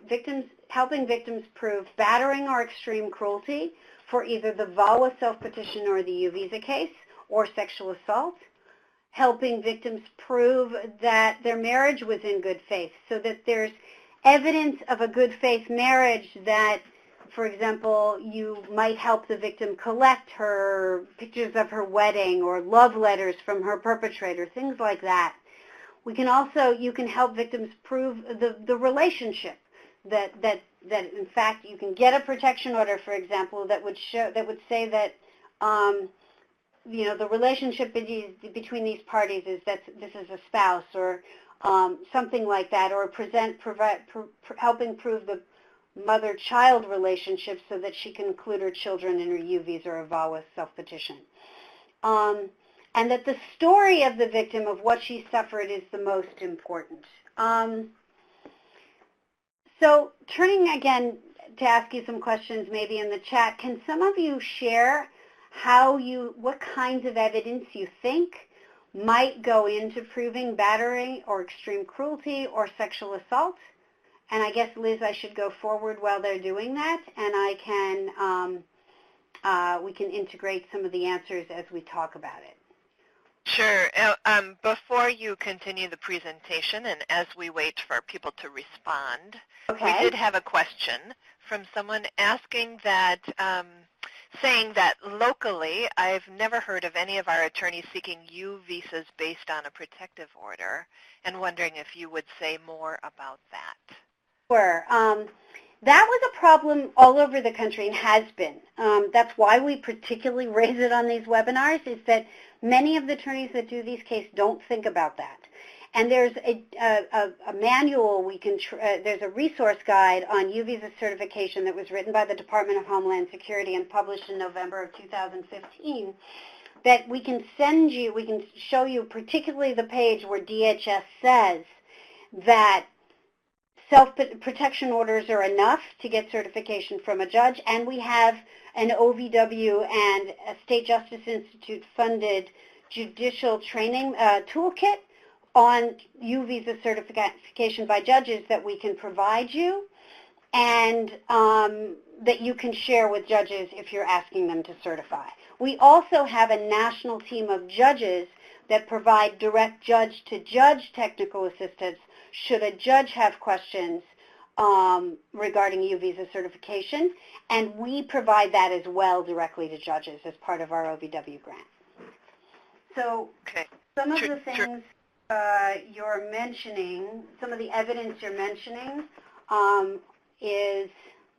victims prove battering or extreme cruelty for either the VAWA self-petition or the U visa case, or sexual assault, helping victims prove that their marriage was in good faith, so that there's evidence of a good faith marriage that, for example, you might help the victim collect her pictures of her wedding or love letters from her perpetrator, things like that. You can help victims prove the relationship that in fact you can get a protection order, for example, that would say that the relationship between these parties is that this is a spouse, or something like that, or helping prove the mother-child relationship so that she can include her children in her U visa or VAWA self-petition. And that the story of the victim of what she suffered is the most important. So turning again to ask you some questions maybe in the chat, can some of you share what kinds of evidence you think might go into proving battering or extreme cruelty or sexual assault? And I guess, Liz, I should go forward while they're doing that, and we can integrate some of the answers as we talk about it. Sure. Before you continue the presentation and as we wait for people to respond, okay, we did have a question from someone asking that, saying that locally, I've never heard of any of our attorneys seeking U visas based on a protective order, and wondering if you would say more about that. Sure. That was a problem all over the country and has been. That's why we particularly raise it on these webinars, is that many of the attorneys that do these cases don't think about that. And there's a manual there's a resource guide on U visa certification that was written by the Department of Homeland Security and published in November of 2015 that we can show you, particularly the page where DHS says that self-protection orders are enough to get certification from a judge, and we have an OVW and a State Justice Institute funded judicial training toolkit on U visa certification by judges that we can provide you, and that you can share with judges if you're asking them to certify. We also have a national team of judges that provide direct judge-to-judge technical assistance should a judge have questions regarding U visa certification, and we provide that as well directly to judges as part of our OVW grant. So some of the things you're mentioning, some of the evidence you're mentioning is,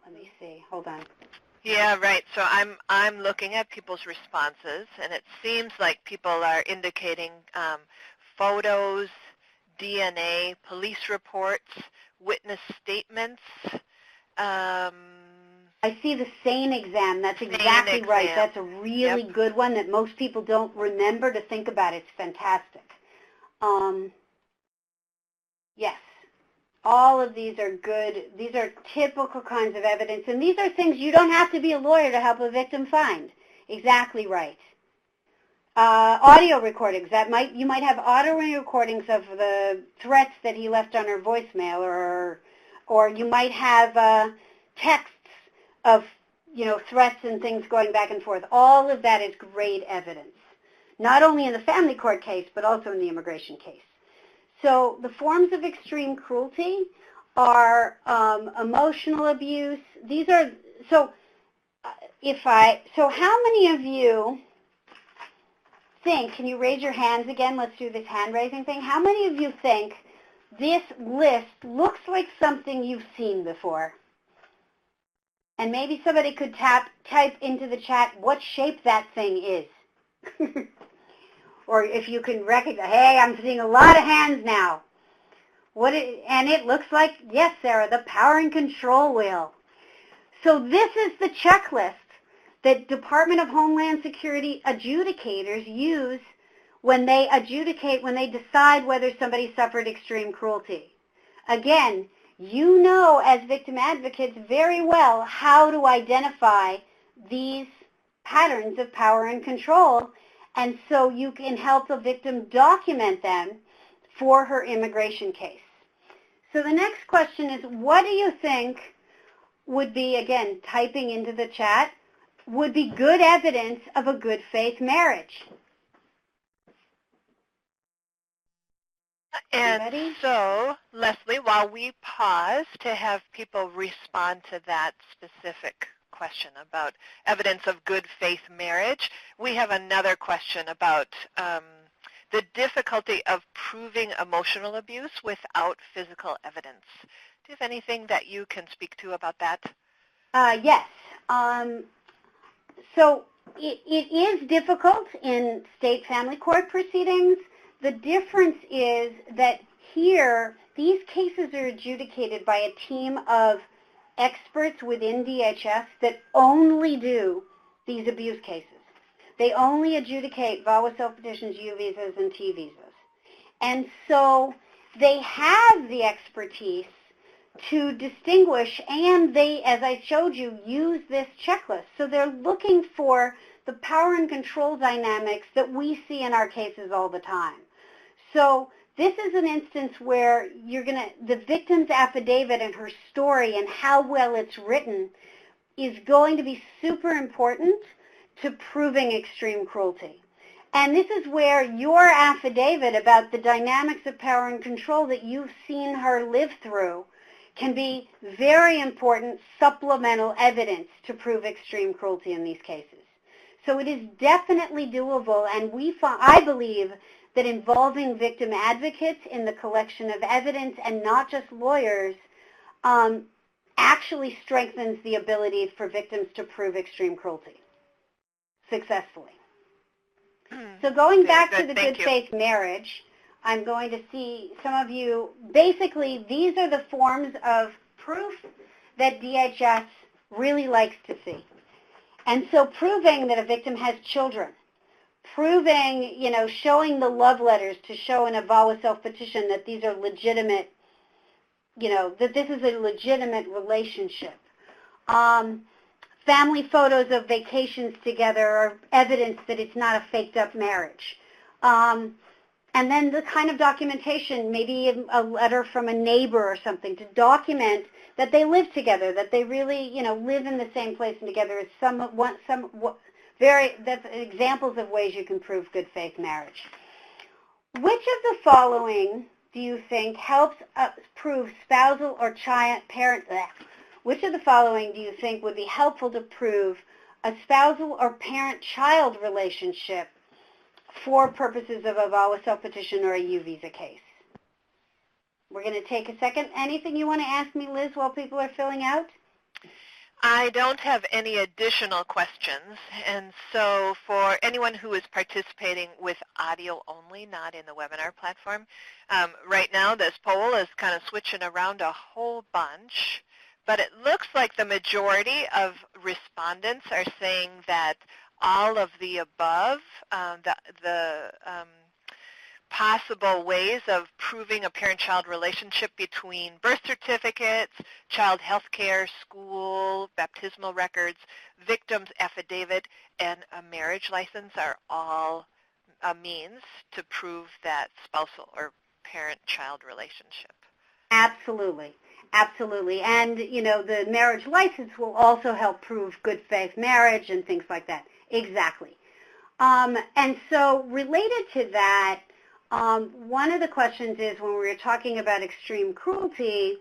let me see, hold on. Yeah, right. So I'm looking at people's responses, and it seems like people are indicating photos, DNA, police reports, witness statements. I see the SANE exam. That's exactly right. That's a really good one that most people don't remember to think about. It's fantastic. Yes. All of these are good. These are typical kinds of evidence, and these are things you don't have to be a lawyer to help a victim find. Exactly right. Audio recordings. You might have audio recordings of the threats that he left on her voicemail, or you might have texts of threats and things going back and forth. All of that is great evidence, not only in the family court case but also in the immigration case. So the forms of extreme cruelty are emotional abuse. These are, so how many of you think, can you raise your hands again? Let's do this hand raising thing. How many of you think this list looks like something you've seen before? And maybe somebody could type into the chat what shape that thing is. Or if you can recognize, hey, I'm seeing a lot of hands now. And it looks like, yes, Sarah, the power and control wheel. So this is the checklist that Department of Homeland Security adjudicators use when they decide whether somebody suffered extreme cruelty. Again, you know as victim advocates very well how to identify these patterns of power and control, and so you can help the victim document them for her immigration case. So the next question is, what do you think would be, again, typing into the chat, would be good evidence of a good faith marriage? And so, Leslie, while we pause to have people respond to that specific question about evidence of good faith marriage, we have another question about the difficulty of proving emotional abuse without physical evidence. Do you have anything that you can speak to about that? Yes. So it is difficult in state family court proceedings. The difference is that here, these cases are adjudicated by a team of experts within DHS that only do these abuse cases. They only adjudicate VAWA self-petitions, U visas, and T visas. And so they have the expertise to distinguish, and they, as I showed you, use this checklist. So they're looking for the power and control dynamics that we see in our cases all the time. So this is an instance where the victim's affidavit and her story and how well it's written is going to be super important to proving extreme cruelty. And this is where your affidavit about the dynamics of power and control that you've seen her live through can be very important supplemental evidence to prove extreme cruelty in these cases. So it is definitely doable, and I believe that involving victim advocates in the collection of evidence and not just lawyers actually strengthens the ability for victims to prove extreme cruelty successfully. So going back to the good faith marriage, I'm going to see some of you, basically these are the forms of proof that DHS really likes to see. And so proving that a victim has children, proving, showing the love letters to show in a VAWA self-petition that these are legitimate, that this is a legitimate relationship. Family photos of vacations together are evidence that it's not a faked up marriage. And then the kind of documentation, maybe a letter from a neighbor or something to document that they live together, that they really, live in the same place and together is that's examples of ways you can prove good faith marriage. Which of the following do you think helps prove spousal or parent? Which of the following do you think would be helpful to prove a spousal or parent-child relationship for purposes of a VAWA self-petition or a U visa case? We're going to take a second. Anything you want to ask me, Liz, while people are filling out? I don't have any additional questions, and so for anyone who is participating with audio only, not in the webinar platform, right now this poll is kind of switching around a whole bunch, but it looks like the majority of respondents are saying that all of the above, the possible ways of proving a parent-child relationship between birth certificates, child health care, school, baptismal records, victim's affidavit, and a marriage license are all a means to prove that spousal or parent-child relationship. Absolutely. Absolutely. And, the marriage license will also help prove good faith marriage and things like that. Exactly. And so related to that, one of the questions is when we were talking about extreme cruelty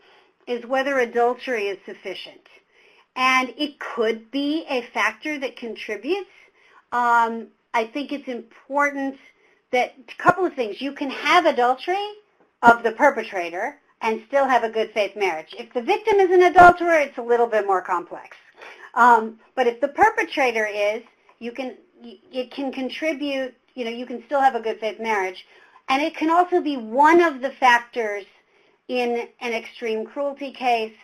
is whether adultery is sufficient. And it could be a factor that contributes. I think it's important that a couple of things. You can have adultery of the perpetrator and still have a good faith marriage. If the victim is an adulterer, it's a little bit more complex. But if the perpetrator is, it can contribute, you can still have a good faith marriage. And it can also be one of the factors in an extreme cruelty case,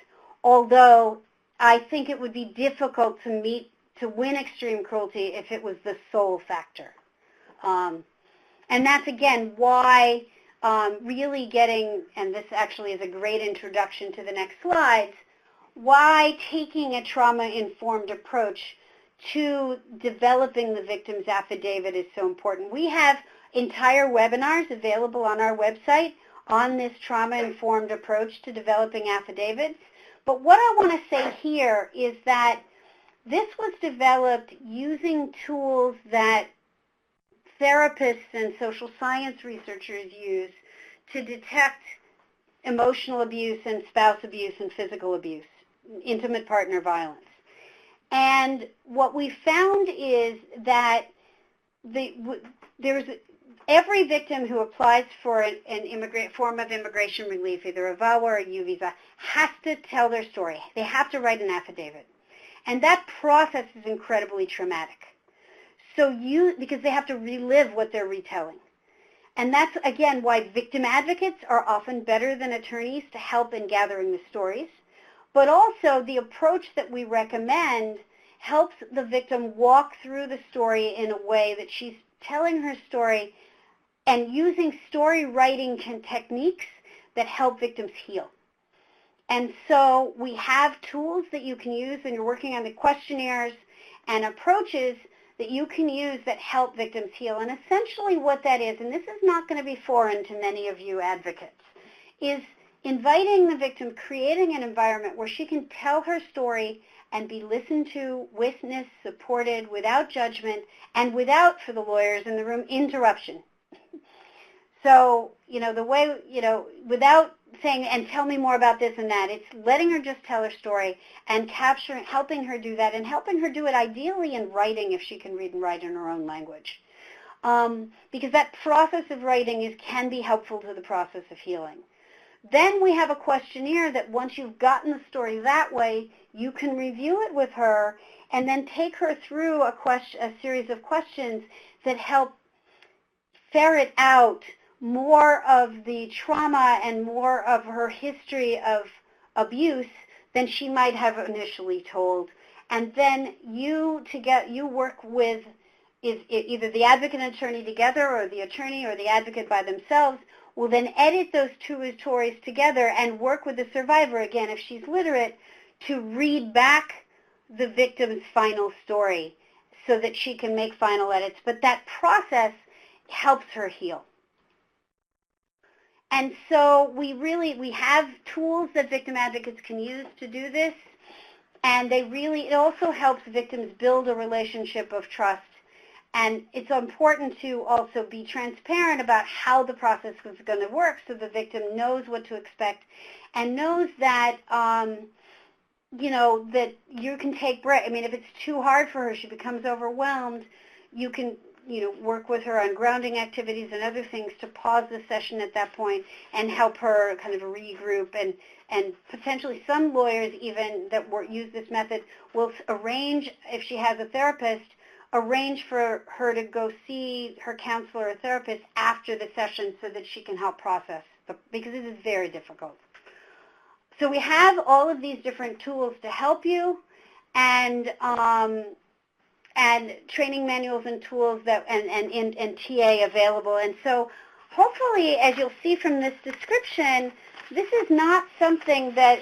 although I think it would be difficult to win extreme cruelty if it was the sole factor. And that's, again, why really getting, and this actually is a great introduction to the next slides, why taking a trauma-informed approach to developing the victim's affidavit is so important. We have entire webinars available on our website on this trauma-informed approach to developing affidavits. But what I want to say here is that this was developed using tools that therapists and social science researchers use to detect emotional abuse and spouse abuse and physical abuse, intimate partner violence. And what we found is that every victim who applies for an form of immigration relief, either a VAWA or a U visa, has to tell their story. They have to write an affidavit. And that process is incredibly traumatic. Because they have to relive what they're retelling. And that's, again, why victim advocates are often better than attorneys to help in gathering the stories. But also, the approach that we recommend helps the victim walk through the story in a way that she's telling her story and using story writing techniques that help victims heal. And so we have tools that you can use when you're working on the questionnaires and approaches that you can use that help victims heal. And essentially what that is, and this is not going to be foreign to many of you advocates, is inviting the victim, creating an environment where she can tell her story and be listened to, witnessed, supported, without judgment, and without, for the lawyers in the room, interruption. So, the way, without saying, and tell me more about this and that, it's letting her just tell her story and helping her do that, and helping her do it ideally in writing if she can read and write in her own language. Because that process of writing can be helpful to the process of healing. Then we have a questionnaire that once you've gotten the story that way, you can review it with her and then take her through a series of questions that help ferret out more of the trauma and more of her history of abuse than she might have initially told. And then you work with either the advocate and attorney together, or the attorney or the advocate by themselves will then edit those two stories together and work with the survivor, again, if she's literate, to read back the victim's final story so that she can make final edits. But that process helps her heal. And so we have tools that victim advocates can use to do this, and it also helps victims build a relationship of trust. And it's important to also be transparent about how the process is going to work so the victim knows what to expect and knows that, that you can take breaks. I mean, if it's too hard for her, she becomes overwhelmed, you can, work with her on grounding activities and other things to pause the session at that point and help her kind of regroup. And potentially some lawyers even that use this method will arrange, if she has a therapist, arrange for her to go see her counselor or therapist after the session so that she can help process, because this is very difficult. So we have all of these different tools to help you, and training manuals and tools and TA available. And so hopefully, as you'll see from this description, this is not something that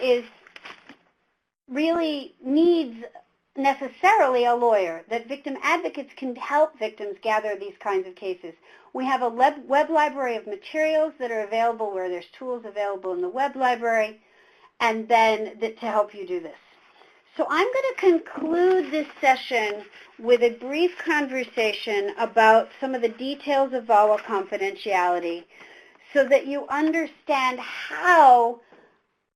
really needs necessarily a lawyer, that victim advocates can help victims gather these kinds of cases. We have a web library of materials that are available where there's tools available in the web library, and then to help you do this. So I'm going to conclude this session with a brief conversation about some of the details of VAWA confidentiality so that you understand how,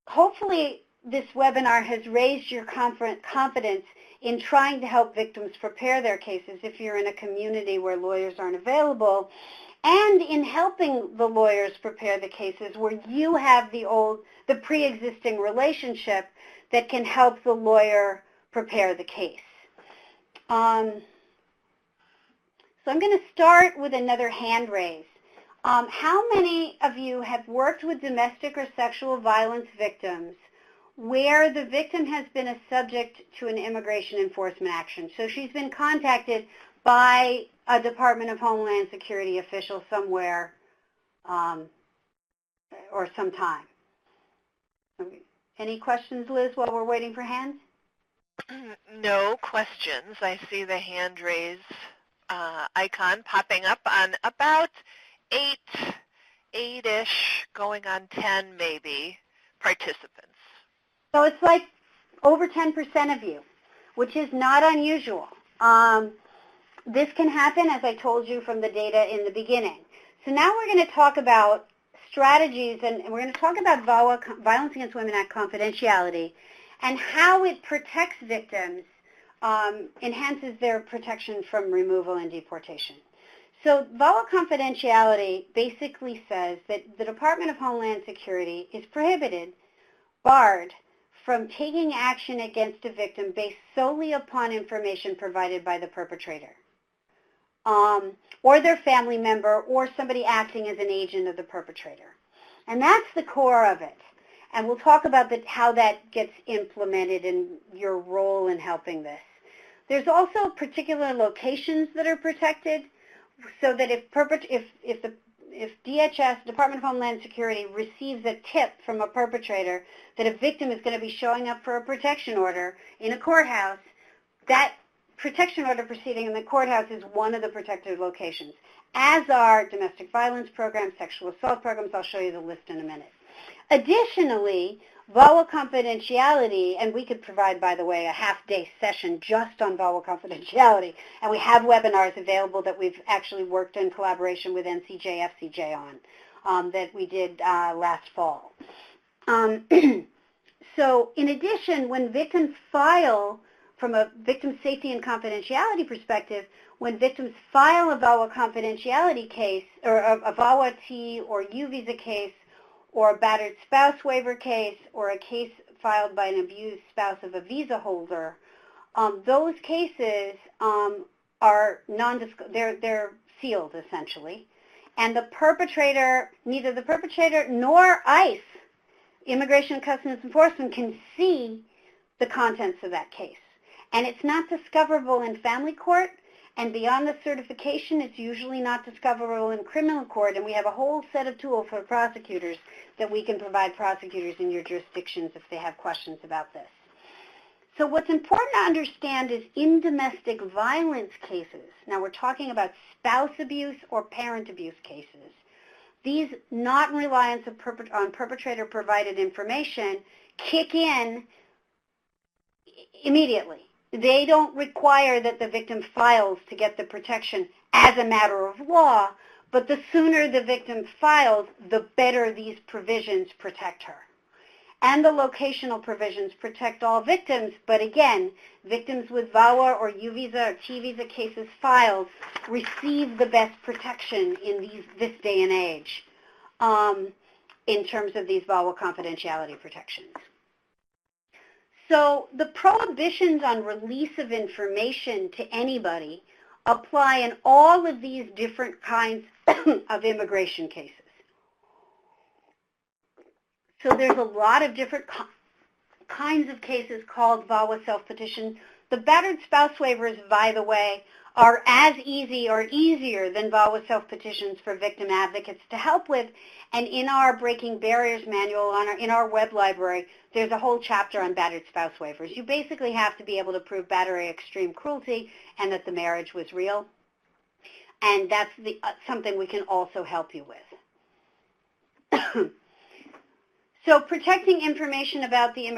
hopefully, this webinar has raised your confidence in trying to help victims prepare their cases if you're in a community where lawyers aren't available, and in helping the lawyers prepare the cases where you have the pre-existing relationship that can help the lawyer prepare the case. So I'm going to start with another hand raise. How many of you have worked with domestic or sexual violence victims where the victim has been a subject to an immigration enforcement action? So she's been contacted by a Department of Homeland Security official somewhere or sometime. Any questions, Liz, while we're waiting for hands? No questions. I see the hand raise icon popping up on about 8-ish, going on 10 maybe, participants. So it's like over 10% of you, which is not unusual. This can happen, as I told you from the data in the beginning. So now we're going to talk about strategies, and we're going to talk about VAWA, Violence Against Women Act confidentiality, and how it protects victims, enhances their protection from removal and deportation. So VAWA confidentiality basically says that the Department of Homeland Security is barred from taking action against a victim based solely upon information provided by the perpetrator, or their family member, or somebody acting as an agent of the perpetrator. And that's the core of it. And we'll talk about how that gets implemented and your role in helping this. There's also particular locations that are protected, so that if DHS, Department of Homeland Security, receives a tip from a perpetrator that a victim is going to be showing up for a protection order in a courthouse, that protection order proceeding in the courthouse is one of the protected locations, as are domestic violence programs, sexual assault programs. I'll show you the list in a minute. Additionally, VAWA confidentiality, and we could provide, by the way, a half-day session just on VAWA confidentiality, and we have webinars available that we've actually worked in collaboration with NCJ, FCJ on, that we did last fall. So in addition, when victims file, from a victim safety and confidentiality perspective, when victims file a VAWA confidentiality case, or a VAWA T or U visa case, or a battered spouse waiver case, or a case filed by an abused spouse of a visa holder, those cases are they're sealed essentially, and the perpetrator, neither the perpetrator nor ICE, Immigration and Customs Enforcement, can see the contents of that case. And it's not discoverable in family court, and beyond the certification, it's usually not discoverable in criminal court, and we have a whole set of tools for prosecutors that we can provide prosecutors in your jurisdictions if they have questions about this. So what's important to understand is in domestic violence cases, now we're talking about spouse abuse or parent abuse cases, these not reliance on perpetrator-provided information kick in immediately. They don't require that the victim files to get the protection as a matter of law, but the sooner the victim files, the better these provisions protect her. And the locational provisions protect all victims, but again, victims with VAWA or U visa or T visa cases filed receive the best protection in this day and age in terms of these VAWA confidentiality protections. So the prohibitions on release of information to anybody apply in all of these different kinds of immigration cases. So there's a lot of different kinds of cases called VAWA self-petition. The battered spouse waivers, by the way, are as easy or easier than VAWA self-petitions for victim advocates to help with. And in our Breaking Barriers manual, in our web library, there's a whole chapter on battered spouse waivers. You basically have to be able to prove battery, extreme cruelty, and that the marriage was real. And that's something we can also help you with. So protecting information about the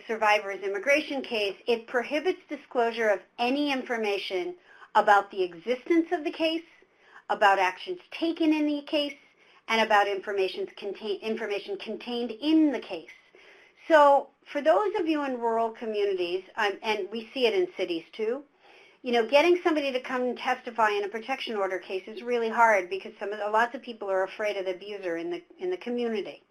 survivor's immigration case, it prohibits disclosure of any information about the existence of the case, about actions taken in the case, and about information contained in the case. So for those of you in rural communities, and we see it in cities too, getting somebody to come and testify in a protection order case is really hard because lots of people are afraid of the abuser in the community.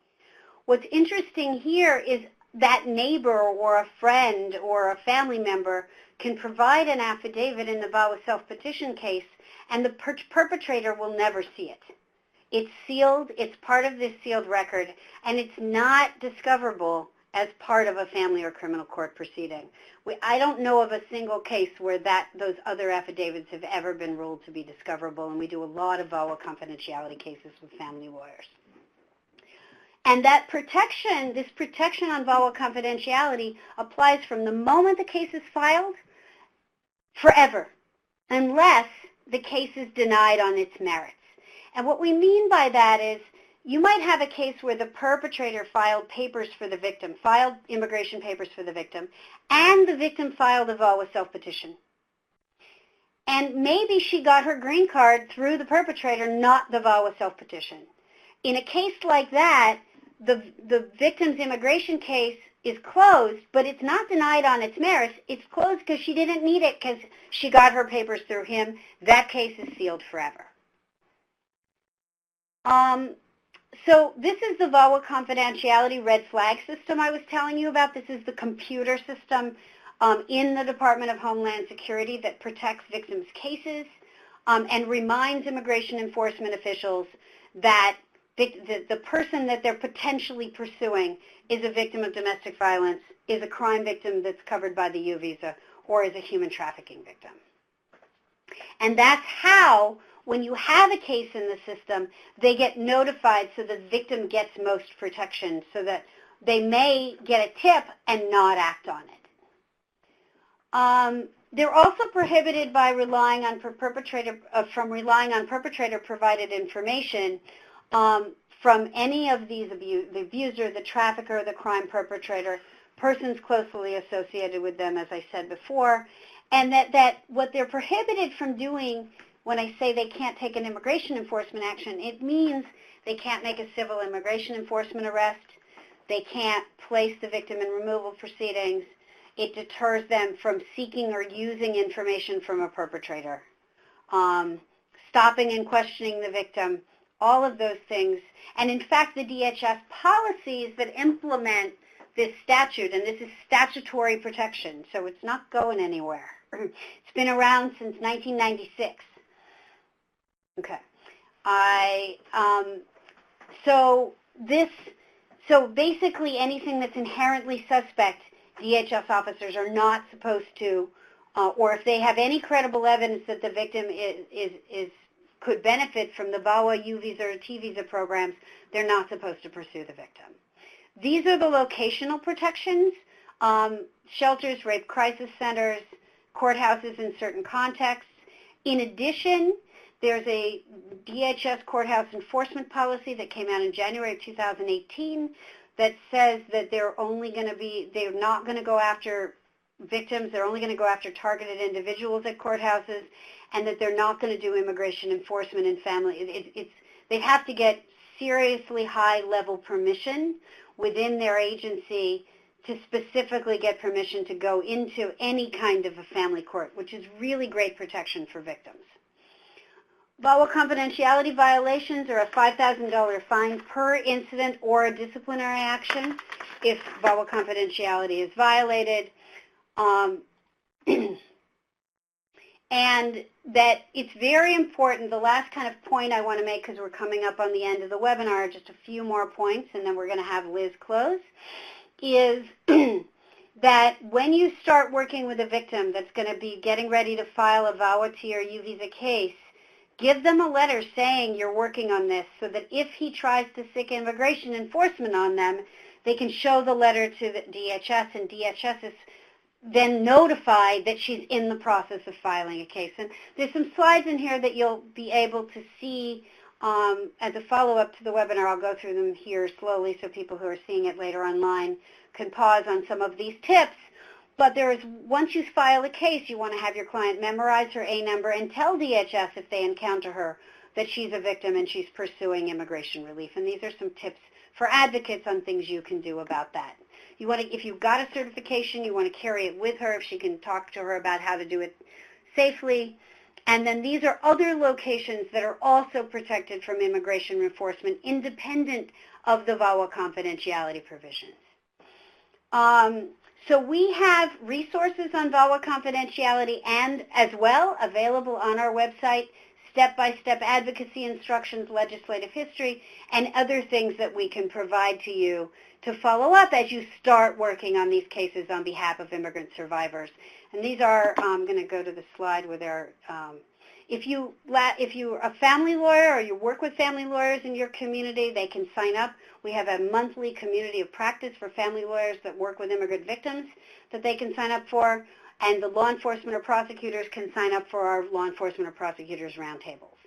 What's interesting here is that neighbor or a friend or a family member can provide an affidavit in the VAWA self-petition case, and the perpetrator will never see it. It's sealed, it's part of this sealed record, and it's not discoverable as part of a family or criminal court proceeding. I don't know of a single case where those other affidavits have ever been ruled to be discoverable, and we do a lot of VAWA confidentiality cases with family lawyers. And that protection, this protection on VAWA confidentiality applies from the moment the case is filed forever, unless the case is denied on its merits. And what we mean by that is you might have a case where the perpetrator filed papers for the victim, filed immigration papers for the victim, and the victim filed a VAWA self-petition. And maybe she got her green card through the perpetrator, not the VAWA self-petition. In a case like that, the victim's immigration case is closed, but it's not denied on its merits. It's closed because she didn't need it because she got her papers through him. That case is sealed forever. So this is the VAWA confidentiality red flag system I was telling you about. This is the computer system in the Department of Homeland Security that protects victims' cases and reminds immigration enforcement officials that the person that they're potentially pursuing is a victim of domestic violence, is a crime victim that's covered by the U visa, or is a human trafficking victim. And that's how, when you have a case in the system, they get notified so the victim gets most protection, so that they may get a tip and not act on it. They're also prohibited by relying on perpetrator-provided information from any of these the abuser, the trafficker, the crime perpetrator, persons closely associated with them, as I said before, and that what they're prohibited from doing, when I say they can't take an immigration enforcement action, it means they can't make a civil immigration enforcement arrest, they can't place the victim in removal proceedings, it deters them from seeking or using information from a perpetrator, stopping and questioning the victim, all of those things. And in fact, the DHS policies that implement this statute, and this is statutory protection, so it's not going anywhere. It's been around since 1996. Okay. So basically anything that's inherently suspect, DHS officers are not supposed to, or if they have any credible evidence that the victim could benefit from the VAWA, U visa, or T visa programs, they're not supposed to pursue the victim. These are the locational protections: shelters, rape crisis centers, courthouses in certain contexts. In addition, There's a DHS courthouse enforcement policy that came out in January of 2018 that says that they're not going to go after victims, they're only going to go after targeted individuals at courthouses, and that they're not going to do immigration enforcement in family. They have to get seriously high-level permission within their agency to specifically get permission to go into any kind of a family court, which is really great protection for victims. VAWA confidentiality violations are a $5,000 fine per incident or a disciplinary action if VAWA confidentiality is violated. And that it's very important, the last kind of point I want to make, because we're coming up on the end of the webinar, just a few more points, and then we're going to have Liz close, is that when you start working with a victim that's going to be getting ready to file a VAWA-T or U-Visa case, give them a letter saying you're working on this so that if he tries to seek immigration enforcement on them, they can show the letter to the DHS, and DHS is then notified that she's in the process of filing a case. And there's some slides in here that you'll be able to see as a follow-up to the webinar. I'll go through them here slowly so people who are seeing it later online can pause on some of these tips. But once you file a case, you want to have your client memorize her A number and tell DHS if they encounter her that she's a victim and she's pursuing immigration relief. And these are some tips for advocates on things you can do about that. If you've got a certification, you want to carry it with her if she can talk to her about how to do it safely. And then these are other locations that are also protected from immigration enforcement independent of the VAWA confidentiality provisions. So we have resources on VAWA confidentiality and as well available on our website, step-by-step advocacy instructions, legislative history, and other things that we can provide to you to follow up as you start working on these cases on behalf of immigrant survivors. And these are, I'm going to go to the slide where they're, if you're a family lawyer or you work with family lawyers in your community, they can sign up. We have a monthly community of practice for family lawyers that work with immigrant victims that they can sign up for. And the law enforcement or prosecutors can sign up for our law enforcement or prosecutors roundtables.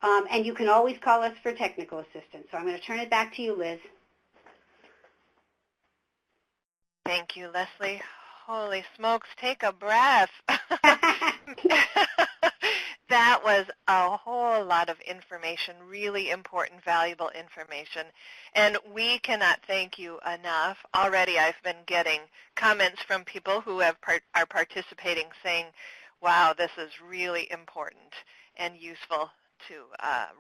And you can always call us for technical assistance. So I'm going to turn it back to you, Liz. Thank you, Leslie. Holy smokes, take a breath. That was a whole lot of information, really important, valuable information. And we cannot thank you enough. Already I've been getting comments from people who are participating saying, wow, this is really important and useful to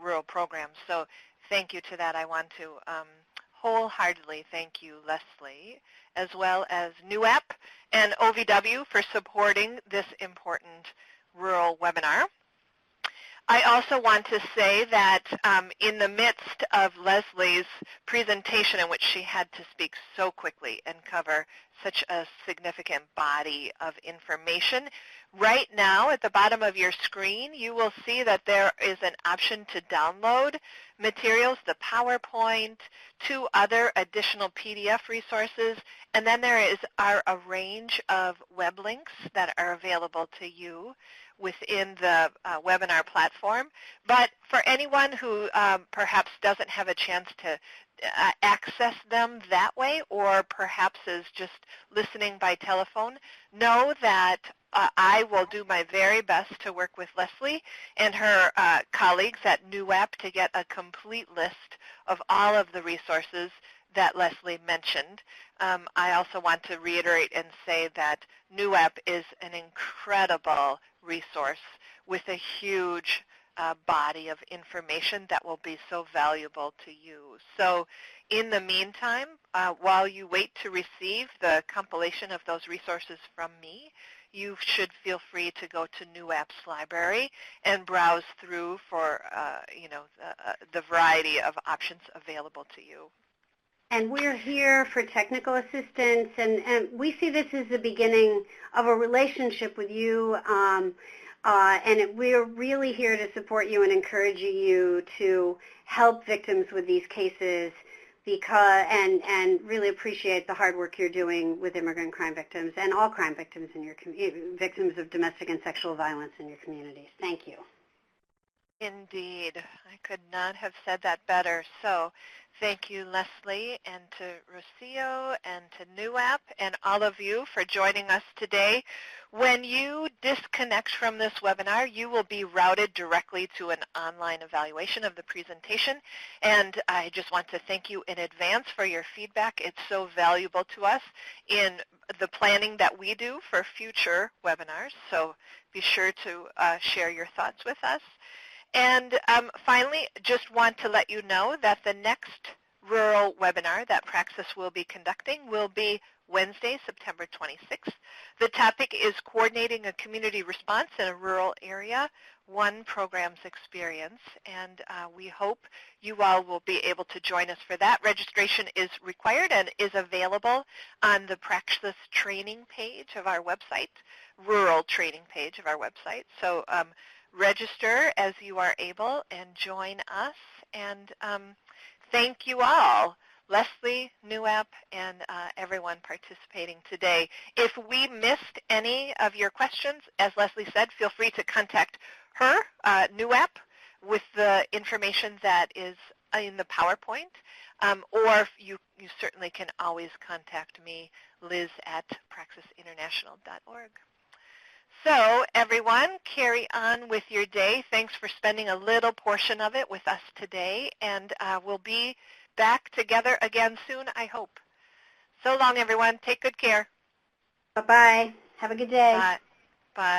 rural programs. So thank you to that. I want to wholeheartedly thank you, Leslie, as well as NUAP and OVW for supporting this important rural webinar. I also want to say that in the midst of Leslie's presentation, in which she had to speak so quickly and cover such a significant body of information, right now at the bottom of your screen you will see that there is an option to download materials, the PowerPoint, 2 other additional PDF resources, and then there are a range of web links that are available to you within the webinar platform. But for anyone who perhaps doesn't have a chance to access them that way, or perhaps is just listening by telephone, know that I will do my very best to work with Leslie and her colleagues at NUAP to get a complete list of all of the resources that Leslie mentioned. I also want to reiterate and say that NUAP is an incredible resource with a huge body of information that will be so valuable to you. So in the meantime, while you wait to receive the compilation of those resources from me, you should feel free to go to NUAP's library and browse through for the variety of options available to you. And we're here for technical assistance, and we see this as the beginning of a relationship with you, and we're really here to support you and encourage you to help victims with these cases, and really appreciate the hard work you're doing with immigrant crime victims and all crime victims in your victims of domestic and sexual violence in your communities. Thank you. Indeed. I could not have said that better. So thank you, Leslie, and to Rocio and to NUAP and all of you for joining us today. When you disconnect from this webinar, you will be routed directly to an online evaluation of the presentation. And I just want to thank you in advance for your feedback. It's so valuable to us in the planning that we do for future webinars. So be sure to share your thoughts with us. And finally, just want to let you know that the next rural webinar that Praxis will be conducting will be Wednesday, September 26th. The topic is coordinating a community response in a rural area, one program's experience. And we hope you all will be able to join us for that. Registration is required and is available on the Praxis training page of our website, rural training page of our website. So register as you are able and join us. And thank you all, Leslie, NUAP, and everyone participating today. If we missed any of your questions, as Leslie said, feel free to contact her, NUAP, with the information that is in the PowerPoint, or you certainly can always contact me, Liz at praxisinternational.org. So everyone, carry on with your day. Thanks for spending a little portion of it with us today, and we'll be back together again soon, I hope. So long, everyone. Take good care. Bye-bye. Have a good day. Bye. Bye.